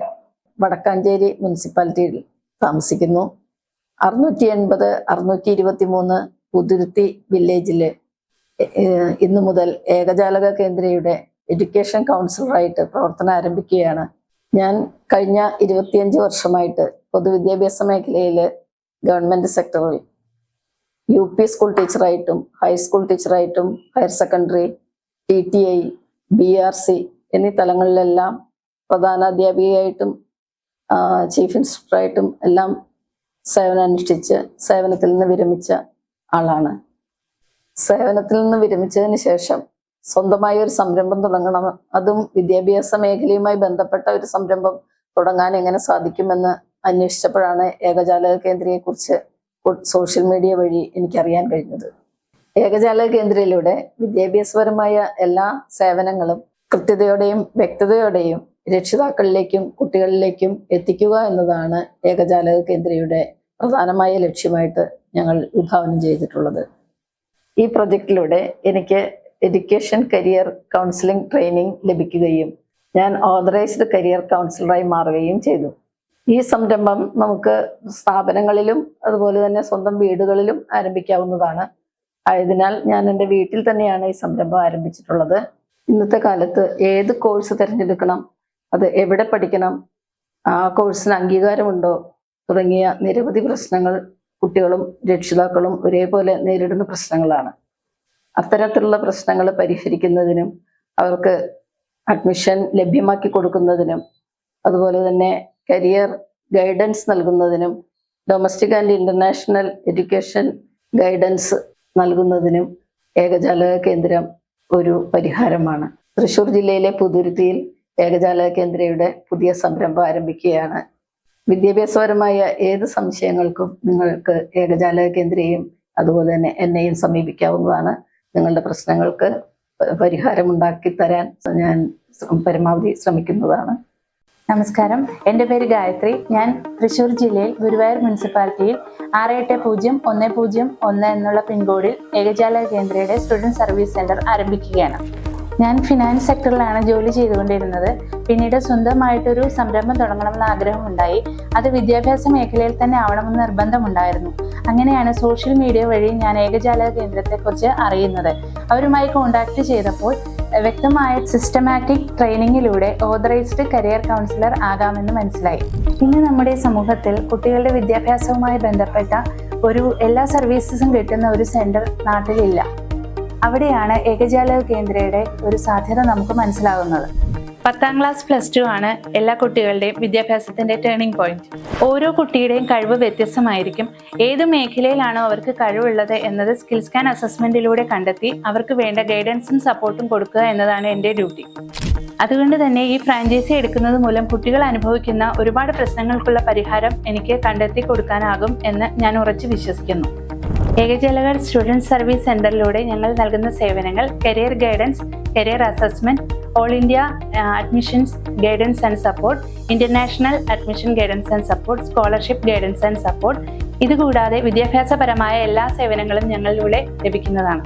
വടക്കാഞ്ചേരി മുനിസിപ്പാലിറ്റിയിൽ താമസിക്കുന്നു. 680 623 പുതുരുത്തി വില്ലേജിൽ ഇന്നു മുതൽ ഏകജാലക കേന്ദ്രയുടെ എഡ്യൂക്കേഷൻ കൗൺസിലറായിട്ട് പ്രവർത്തനം ആരംഭിക്കുകയാണ്. ഞാൻ കഴിഞ്ഞ 25 വർഷമായിട്ട് പൊതുവിദ്യാഭ്യാസ മേഖലയിൽ ഗവൺമെൻറ് സെക്ടറിൽ UP സ്കൂൾ ടീച്ചറായിട്ടും ഹൈസ്കൂൾ ടീച്ചറായിട്ടും ഹയർ സെക്കൻഡറി, TTI, BRC എന്നീ തലങ്ങളിലെല്ലാം പ്രധാനാധ്യാപികയായിട്ടും ചീഫ് ഇൻസ്ട്രക്ടറായിട്ടും എല്ലാം സേവനമനുഷ്ഠിച്ച് സേവനത്തിൽ നിന്ന് വിരമിച്ച ആളാണ്. സേവനത്തിൽ നിന്ന് വിരമിച്ചതിന് ശേഷം സ്വന്തമായ ഒരു സംരംഭം തുടങ്ങണം, അതും വിദ്യാഭ്യാസ മേഖലയുമായി ബന്ധപ്പെട്ട ഒരു സംരംഭം തുടങ്ങാൻ എങ്ങനെ സാധിക്കുമെന്ന് അന്വേഷിച്ചപ്പോഴാണ് ഏകജാലക കേന്ദ്രയെക്കുറിച്ച് സോഷ്യൽ മീഡിയ വഴി എനിക്കറിയാൻ കഴിഞ്ഞത്. ഏകജാലക കേന്ദ്രയിലൂടെ വിദ്യാഭ്യാസപരമായ എല്ലാ സേവനങ്ങളും കൃത്യതയോടെയും വ്യക്തതയോടെയും രക്ഷിതാക്കളിലേക്കും കുട്ടികളിലേക്കും എത്തിക്കുക എന്നതാണ് ഏകജാലക കേന്ദ്രയുടെ പ്രധാനമായ ലക്ഷ്യമായിട്ട് ഞങ്ങൾ വിഭാവനം ചെയ്തിട്ടുള്ളത്. ഈ പ്രൊജക്റ്റിലൂടെ എനിക്ക് എഡ്യൂക്കേഷൻ കരിയർ കൗൺസിലിംഗ് ട്രെയിനിങ് ലഭിക്കുകയും ഞാൻ ഓതറൈസ്ഡ് കരിയർ കൗൺസിലറായി മാറുകയും ചെയ്തു. ഈ സംരംഭം നമുക്ക് സ്ഥാപനങ്ങളിലും അതുപോലെ തന്നെ സ്വന്തം വീടുകളിലും ആരംഭിക്കാവുന്നതാണ്. ആയതിനാൽ ഞാൻ എൻ്റെ വീട്ടിൽ തന്നെയാണ് ഈ സംരംഭം ആരംഭിച്ചിട്ടുള്ളത്. ഇന്നത്തെ കാലത്ത് ഏത് കോഴ്സ് തിരഞ്ഞെടുക്കണം, അത് എവിടെ പഠിക്കണം, ആ കോഴ്സിന് അംഗീകാരമുണ്ടോ തുടങ്ങിയ നിരവധി പ്രശ്നങ്ങൾ കുട്ടികളും രക്ഷിതാക്കളും ഒരേപോലെ നേരിടുന്ന പ്രശ്നങ്ങളാണ്. അത്തരത്തിലുള്ള പ്രശ്നങ്ങൾ പരിഹരിക്കുന്നതിനും അവർക്ക് അഡ്മിഷൻ ലഭ്യമാക്കി കൊടുക്കുന്നതിനും അതുപോലെ തന്നെ കരിയർ ഗൈഡൻസ് നൽകുന്നതിനും domestic and international education guidance നൽകുന്നതിനും ഏകജാലക കേന്ദ്രം ഒരു പരിഹാരമാണ്. തൃശ്ശൂർ ജില്ലയിലെ പുതുരുത്തിയിൽ ഏകജാലക കേന്ദ്രയുടെ പുതിയ സംരംഭം ആരംഭിക്കുകയാണ്. വിദ്യാഭ്യാസപരമായ ഏത് സംശയങ്ങൾക്കും നിങ്ങൾക്ക് ഏകജാലക കേന്ദ്രയും അതുപോലെ തന്നെ എന്നെയും സമീപിക്കാവുന്നതാണ്. നിങ്ങളുടെ പ്രശ്നങ്ങൾക്ക് പരിഹാരമുണ്ടാക്കി തരാൻ ഞാൻ പരമാവധി ശ്രമിക്കുന്നതാണ്. നമസ്കാരം, എൻ്റെ പേര് ഗായത്രി. ഞാൻ തൃശ്ശൂർ ജില്ലയിൽ ഗുരുവായൂർ മുനിസിപ്പാലിറ്റിയിൽ 680101 എന്നുള്ള പിൻകോഡിൽ ഏകജാലക കേന്ദ്രയുടെ സ്റ്റുഡൻറ് സർവീസ് സെന്റർ ആരംഭിക്കുകയാണ്. ഞാൻ ഫിനാൻസ് സെക്ടറിലാണ് ജോലി ചെയ്തുകൊണ്ടിരുന്നത്. പിന്നീട് സ്വന്തമായിട്ടൊരു സംരംഭം തുടങ്ങണമെന്ന ആഗ്രഹമുണ്ടായി. അത് വിദ്യാഭ്യാസ മേഖലയിൽ തന്നെ ആവണമെന്ന് നിർബന്ധമുണ്ടായിരുന്നു. അങ്ങനെയാണ് സോഷ്യൽ മീഡിയ വഴി ഞാൻ ഏകജാലക കേന്ദ്രത്തെക്കുറിച്ച് അറിയുന്നത്. അവരുമായി കോൺടാക്ട് ചെയ്തപ്പോൾ വ്യക്തമായ സിസ്റ്റമാറ്റിക് ട്രെയിനിങ്ങിലൂടെ ഓതറൈസ്ഡ് കരിയർ കൗൺസിലർ ആകാമെന്ന് മനസ്സിലായി. ഇന്ന് നമ്മുടെ സമൂഹത്തിൽ കുട്ടികളുടെ വിദ്യാഭ്യാസവുമായി ബന്ധപ്പെട്ട എല്ലാ സർവീസസും കിട്ടുന്ന ഒരു സെന്റർ നാട്ടിലില്ല. അവിടെയാണ് ഏകജാലക കേന്ദ്രയുടെ ഒരു സാധ്യത നമുക്ക് മനസ്സിലാകുന്നത്. 10ാം ക്ലാസ് +2 ആണ് എല്ലാ കുട്ടികളുടെയും വിദ്യാഭ്യാസത്തിന്റെ ടേണിംഗ് പോയിന്റ്. ഓരോ കുട്ടിയുടെയും കഴിവ് വ്യത്യസ്തമായിരിക്കും. ഏത് മേഖലയിലാണോ അവർക്ക് കഴിവുള്ളത് എന്നത് സ്കിൽ സ്കാൻ അസസ്മെന്റിലൂടെ കണ്ടെത്തി അവർക്ക് വേണ്ട ഗൈഡൻസും സപ്പോർട്ടും കൊടുക്കുക എന്നതാണ് എൻ്റെ ഡ്യൂട്ടി. അതുകൊണ്ട് തന്നെ ഈ ഫ്രാഞ്ചൈസി എടുക്കുന്നത് മൂലം കുട്ടികൾ അനുഭവിക്കുന്ന ഒരുപാട് പ്രശ്നങ്ങൾക്കുള്ള പരിഹാരം എനിക്ക് കണ്ടെത്തി കൊടുക്കാനാകും എന്ന് ഞാൻ ഉറച്ചു വിശ്വസിക്കുന്നു. ഏകജാലക സ്റ്റുഡൻറ് സർവീസ് സെന്ററിലൂടെ ഞങ്ങൾ നൽകുന്ന സേവനങ്ങൾ career guidance, career assessment, all India admissions guidance and support, international admission guidance and support, scholarship guidance and support. ഇതുകൂടാതെ വിദ്യാഭ്യാസപരമായ എല്ലാ സേവനങ്ങളും ഞങ്ങളിലൂടെ ലഭിക്കുന്നതാണ്.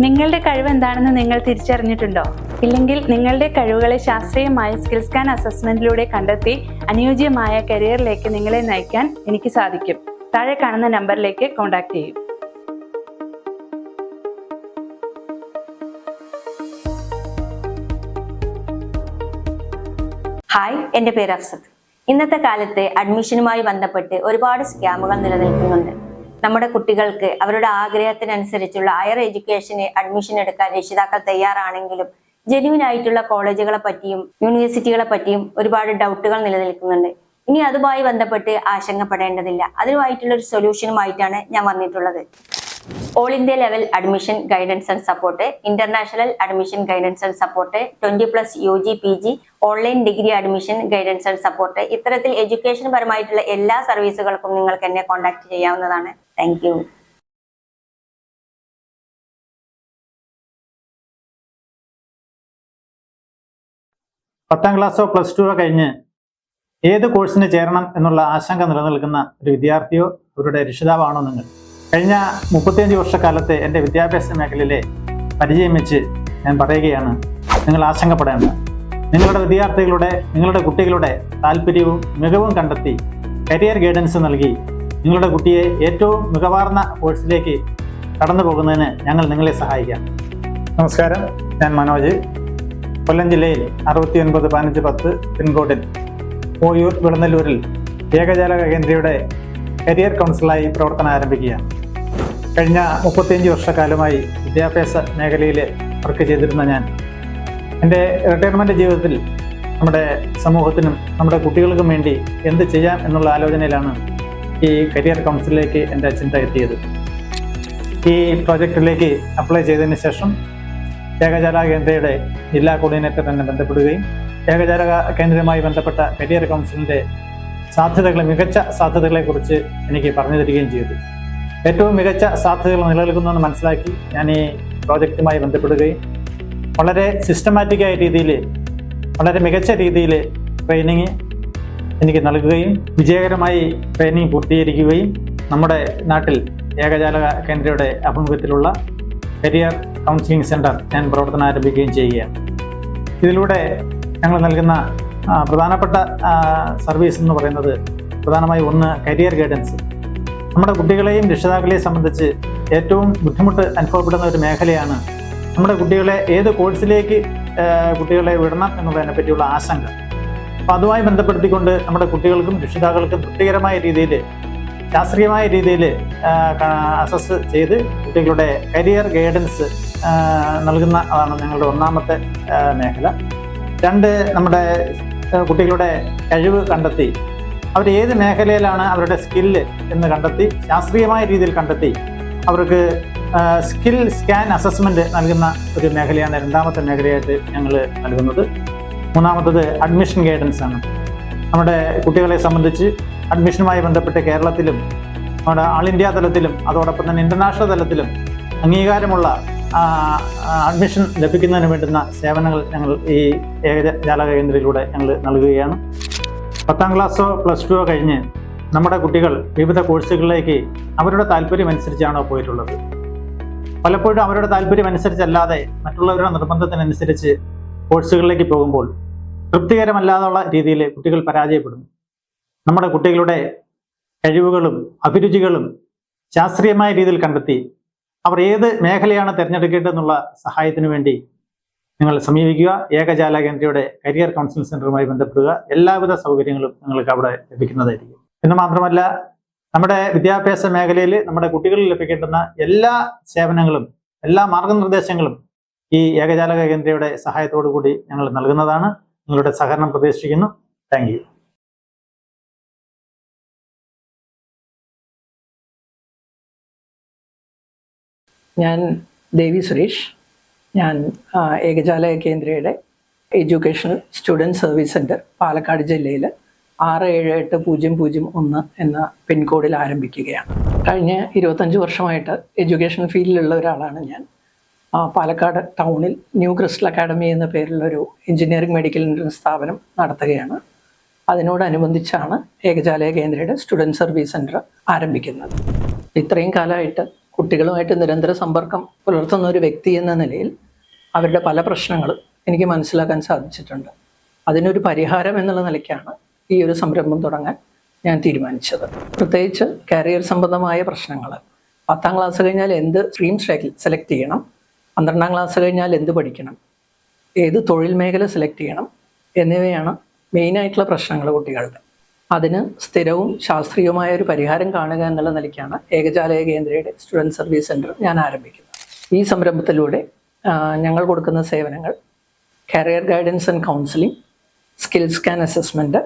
നിങ്ങളുടെ കഴിവ് എന്താണെന്ന് നിങ്ങൾ തിരിച്ചറിഞ്ഞിട്ടുണ്ടോ? ഇല്ലെങ്കിൽ നിങ്ങളുടെ കഴിവുകളെ ശാസ്ത്രീയമായ സ്കിൽ സ്കാൻ അസസ്മെന്റിലൂടെ കണ്ടെത്തി അനുയോജ്യമായ കരിയറിലേക്ക് നിങ്ങളെ നയിക്കാൻ എനിക്ക് സാധിക്കും. താഴെ കാണുന്ന നമ്പറിലേക്ക് കോൺടാക്ട് ചെയ്യും. ഹായ്, എൻ്റെ പേര് അഫ്സത്ത്. ഇന്നത്തെ കാലത്ത് അഡ്മിഷനുമായി ബന്ധപ്പെട്ട് ഒരുപാട് സ്കാമുകൾ നിലനിൽക്കുന്നുണ്ട്. നമ്മുടെ കുട്ടികൾക്ക് അവരുടെ ആഗ്രഹത്തിനനുസരിച്ചുള്ള ഹയർ എഡ്യൂക്കേഷന് അഡ്മിഷൻ എടുക്കാൻ രക്ഷിതാക്കൾ തയ്യാറാണെങ്കിലും ജെന്യുവിൻ ആയിട്ടുള്ള കോളേജുകളെ പറ്റിയും യൂണിവേഴ്സിറ്റികളെ പറ്റിയും ഒരുപാട് ഡൗട്ടുകൾ നിലനിൽക്കുന്നുണ്ട്. ഇനി അതുമായി ബന്ധപ്പെട്ട് ആശങ്കപ്പെടേണ്ടതില്ല. അതിനുമായിട്ടുള്ള ഒരു സൊല്യൂഷനുമായിട്ടാണ് ഞാൻ വന്നിട്ടുള്ളത്. All India level admission guidance and support, international admission guidance and support, 20+ UG PG online degree admission guidance and support, ഇത്തരത്തിൽ എഡ്യൂക്കേഷൻ പരമായിട്ടുള്ള എല്ലാ സർവീസുകൾക്കും നിങ്ങൾക്ക് എന്നെ കോൺടാക്ട് ചെയ്യാവുന്നതാണ്. Thank U. 10ാം ക്ലാസ്സോ പ്ലസ് ടുവോ കഴിഞ്ഞ് ഏത് കോഴ്സിന് ചേരണം എന്നുള്ള ആശങ്ക നിലനിൽക്കുന്ന ഒരു വിദ്യാർത്ഥിയോ അവരുടെ രക്ഷിതാവാണോ നിങ്ങൾ? കഴിഞ്ഞ 35 വർഷക്കാലത്തെ എൻ്റെ വിദ്യാഭ്യാസ മേഖലയിലെ പരിചയം വെച്ച് ഞാൻ പറയുകയാണ്, നിങ്ങൾ ആശങ്കപ്പെടേണ്ട. നിങ്ങളുടെ വിദ്യാർത്ഥികളുടെ, നിങ്ങളുടെ കുട്ടികളുടെ താല്പര്യവും മികവും കണ്ടെത്തി കരിയർ ഗൈഡൻസ് നൽകി നിങ്ങളുടെ കുട്ടിയെ ഏറ്റവും മികവാർന്ന കോഴ്സിലേക്ക് കടന്നു പോകുന്നതിന് ഞങ്ങൾ നിങ്ങളെ സഹായിക്കാം. നമസ്കാരം, ഞാൻ മനോജ്. കൊല്ലം ജില്ലയിൽ 691510 പിൻകോഡിൽ ഓയൂർ വിളനല്ലൂരിൽ ഏകജാലക കേന്ദ്രയുടെ കരിയർ കൗൺസിലറായി പ്രവർത്തനം ആരംഭിക്കുകയാണ്. കഴിഞ്ഞ 35 വർഷക്കാലമായി വിദ്യാഭ്യാസ മേഖലയിൽ വർക്ക് ചെയ്തിരുന്ന ഞാൻ എൻ്റെ റിട്ടയർമെൻറ്റ് ജീവിതത്തിൽ നമ്മുടെ സമൂഹത്തിനും നമ്മുടെ കുട്ടികൾക്കും വേണ്ടി എന്ത് ചെയ്യാം എന്നുള്ള ആലോചനയിലാണ് ഈ കരിയർ കൗൺസിലിലേക്ക് എൻ്റെ ചിന്ത എത്തിയത്. ഈ പ്രോജക്റ്റിലേക്ക് അപ്ലൈ ചെയ്തതിന് ശേഷം ഏകജാലക കേന്ദ്രയുടെ ജില്ലാ കോർഡിനേറ്റർ എന്നെ ബന്ധപ്പെടുകയും ഏകജാലക കേന്ദ്രവുമായി ബന്ധപ്പെട്ട കരിയർ കൗൺസിലിൻ്റെ മികച്ച സാധ്യതകളെക്കുറിച്ച് എനിക്ക് പറഞ്ഞു തരികയും ചെയ്തു. ഏറ്റവും മികച്ച സാധ്യതകൾ നിലനിൽക്കുന്നുവെന്ന് മനസ്സിലാക്കി ഞാൻ ഈ പ്രോജക്റ്റുമായി ബന്ധപ്പെടുകയും വളരെ സിസ്റ്റമാറ്റിക്കായ രീതിയിൽ, വളരെ മികച്ച രീതിയിൽ ട്രെയിനിങ് എനിക്ക് നൽകുകയും വിജയകരമായി ട്രെയിനിങ് പൂർത്തീകരിക്കുകയും നമ്മുടെ നാട്ടിൽ ഏകജാലക കേന്ദ്രയുടെ ആഭിമുഖ്യത്തിലുള്ള കരിയർ കൗൺസിലിംഗ് സെൻറ്റർ ഞാൻ പ്രവർത്തനം ആരംഭിക്കുകയും ചെയ്യുകയാണ്. ഇതിലൂടെ ഞങ്ങൾ നൽകുന്ന പ്രധാനപ്പെട്ട സർവീസ് എന്ന് പറയുന്നത് പ്രധാനമായും ഒന്ന് കരിയർ ഗൈഡൻസ്. നമ്മുടെ കുട്ടികളെയും രക്ഷിതാക്കളെയും സംബന്ധിച്ച് ഏറ്റവും ബുദ്ധിമുട്ട് അനുഭവപ്പെടുന്ന ഒരു മേഖലയാണ് നമ്മുടെ കുട്ടികളെ ഏത് കോഴ്സിലേക്ക് കുട്ടികളെ വിടണം എന്നുള്ളതിനെ പറ്റിയുള്ള ആശങ്ക. അപ്പോൾ അതുമായി ബന്ധപ്പെടുത്തിക്കൊണ്ട് നമ്മുടെ കുട്ടികൾക്കും രക്ഷിതാക്കൾക്കും തൃപ്തികരമായ രീതിയിൽ, ശാസ്ത്രീയമായ രീതിയിൽ അസസ് ചെയ്ത് കുട്ടികളുടെ കരിയർ ഗൈഡൻസ് നൽകുന്ന അതാണ് ഞങ്ങളുടെ ഒന്നാമത്തെ മേഖല. 2, നമ്മുടെ കുട്ടികളുടെ കഴിവ് കണ്ടെത്തി അവർ ഏത് മേഖലയിലാണ് അവരുടെ സ്കില്ല് എന്ന് കണ്ടെത്തി ശാസ്ത്രീയമായ രീതിയിൽ കണ്ടെത്തി അവർക്ക് സ്കിൽ സ്കാൻ അസസ്മെൻറ്റ് നൽകുന്ന ഒരു മേഖലയാണ് രണ്ടാമത്തെ മേഖലയായിട്ട് ഞങ്ങൾ നൽകുന്നത്. മൂന്നാമത്തത് അഡ്മിഷൻ ഗൈഡൻസ് ആണ്. നമ്മുടെ കുട്ടികളെ സംബന്ധിച്ച് അഡ്മിഷനുമായി ബന്ധപ്പെട്ട് കേരളത്തിലും നമ്മുടെ ആൾ ഇന്ത്യ തലത്തിലും അതോടൊപ്പം തന്നെ ഇൻ്റർനാഷണൽ തലത്തിലും അംഗീകാരമുള്ള അഡ്മിഷൻ ലഭിക്കുന്നതിന് വേണ്ടുന്ന സേവനങ്ങൾ ഞങ്ങൾ ഈ ഏകജാലക കേന്ദ്രയിലൂടെ ഞങ്ങൾ നൽകുകയാണ്. 10ാം ക്ലാസ്സോ പ്ലസ് ടുവോ കഴിഞ്ഞ് നമ്മുടെ കുട്ടികൾ വിവിധ കോഴ്സുകളിലേക്ക് അവരുടെ താല്പര്യം അനുസരിച്ചാണോ പോയിട്ടുള്ളത്. പലപ്പോഴും അവരുടെ താല്പര്യം അനുസരിച്ചല്ലാതെ മറ്റുള്ളവരുടെ നിർബന്ധത്തിനനുസരിച്ച് കോഴ്സുകളിലേക്ക് പോകുമ്പോൾ തൃപ്തികരമല്ലാതുള്ള രീതിയിൽ കുട്ടികൾ പരാജയപ്പെടുന്നു. നമ്മുടെ കുട്ടികളുടെ കഴിവുകളും അഭിരുചികളും ശാസ്ത്രീയമായ രീതിയിൽ കണ്ടെത്തി അവർ ഏത് മേഖലയാണ് തിരഞ്ഞെടുക്കേണ്ടതെന്നുള്ള സഹായത്തിനു വേണ്ടി നിങ്ങൾ സമീപിക്കുക. ഏകജാലക കേന്ദ്രയുടെ കരിയർ കൗൺസിലിംഗ് സെൻ്ററുമായി ബന്ധപ്പെടുക. എല്ലാവിധ സൗകര്യങ്ങളും നിങ്ങൾക്ക് അവിടെ ലഭിക്കുന്നതായിരിക്കും. എന്ന് മാത്രമല്ല, നമ്മുടെ വിദ്യാഭ്യാസ മേഖലയിൽ നമ്മുടെ കുട്ടികളിൽ ലഭിക്കേണ്ടുന്ന എല്ലാ സേവനങ്ങളും, എല്ലാ മാർഗനിർദ്ദേശങ്ങളും ഈ ഏകജാലക കേന്ദ്രയുടെ സഹായത്തോടു കൂടി ഞങ്ങൾ നൽകുന്നതാണ്. നിങ്ങളുടെ സഹകരണം പ്രതീക്ഷിക്കുന്നു. Thank you. ഞാൻ ദേവി സുരേഷ്. ഞാൻ ഏകജാലക കേന്ദ്രയുടെ educational student service centre Palakkad ജില്ലയിൽ 678001 എന്ന പിൻകോഡിൽ ആരംഭിക്കുകയാണ്. കഴിഞ്ഞ 25 വർഷമായിട്ട് എഡ്യൂക്കേഷൻ ഫീൽഡിലുള്ള ഒരാളാണ് ഞാൻ. പാലക്കാട് ടൗണിൽ ന്യൂ ക്രിസ്റ്റൽ അക്കാഡമി എന്ന പേരിലൊരു എഞ്ചിനീയറിംഗ് മെഡിക്കൽ എൻട്രൻസ് സ്ഥാപനം നടത്തുകയാണ്. അതിനോടനുബന്ധിച്ചാണ് ഏകജാലക കേന്ദ്രയുടെ സ്റ്റുഡൻറ് സർവീസ് സെൻറ്റർ ആരംഭിക്കുന്നത്. ഇത്രയും കാലമായിട്ട് കുട്ടികളുമായിട്ട് നിരന്തര സമ്പർക്കം പുലർത്തുന്ന ഒരു വ്യക്തി എന്ന നിലയിൽ അവരുടെ പല പ്രശ്നങ്ങളും എനിക്ക് മനസ്സിലാക്കാൻ സാധിച്ചിട്ടുണ്ട്. അതിനൊരു പരിഹാരം എന്നുള്ള നിലയ്ക്കാണ് ഈ ഒരു സംരംഭം തുടങ്ങാൻ ഞാൻ തീരുമാനിച്ചത്. പ്രത്യേകിച്ച് കരിയർ സംബന്ധമായ പ്രശ്നങ്ങൾ, 10ാം ക്ലാസ് കഴിഞ്ഞാൽ എന്ത് സ്ട്രീം സെലക്ട് ചെയ്യണം, 12ാം ക്ലാസ് കഴിഞ്ഞാൽ എന്ത് പഠിക്കണം, ഏത് തൊഴിൽ മേഖല സെലക്ട് ചെയ്യണം എന്നിവയാണ് മെയിനായിട്ടുള്ള പ്രശ്നങ്ങൾ കുട്ടികളുടെ. അതിന് സ്ഥിരവും ശാസ്ത്രീയവുമായ ഒരു പരിഹാരം കാണുക എന്നുള്ള നിലയ്ക്കാണ് ഏകജാലക കേന്ദ്രയുടെ സ്റ്റുഡൻറ് സർവീസ് സെൻറ്റർ ഞാൻ ആരംഭിക്കുന്നത്. ഈ സംരംഭത്തിലൂടെ ഞങ്ങൾ കൊടുക്കുന്ന സേവനങ്ങൾ career guidance and counselling, skill scan assessment,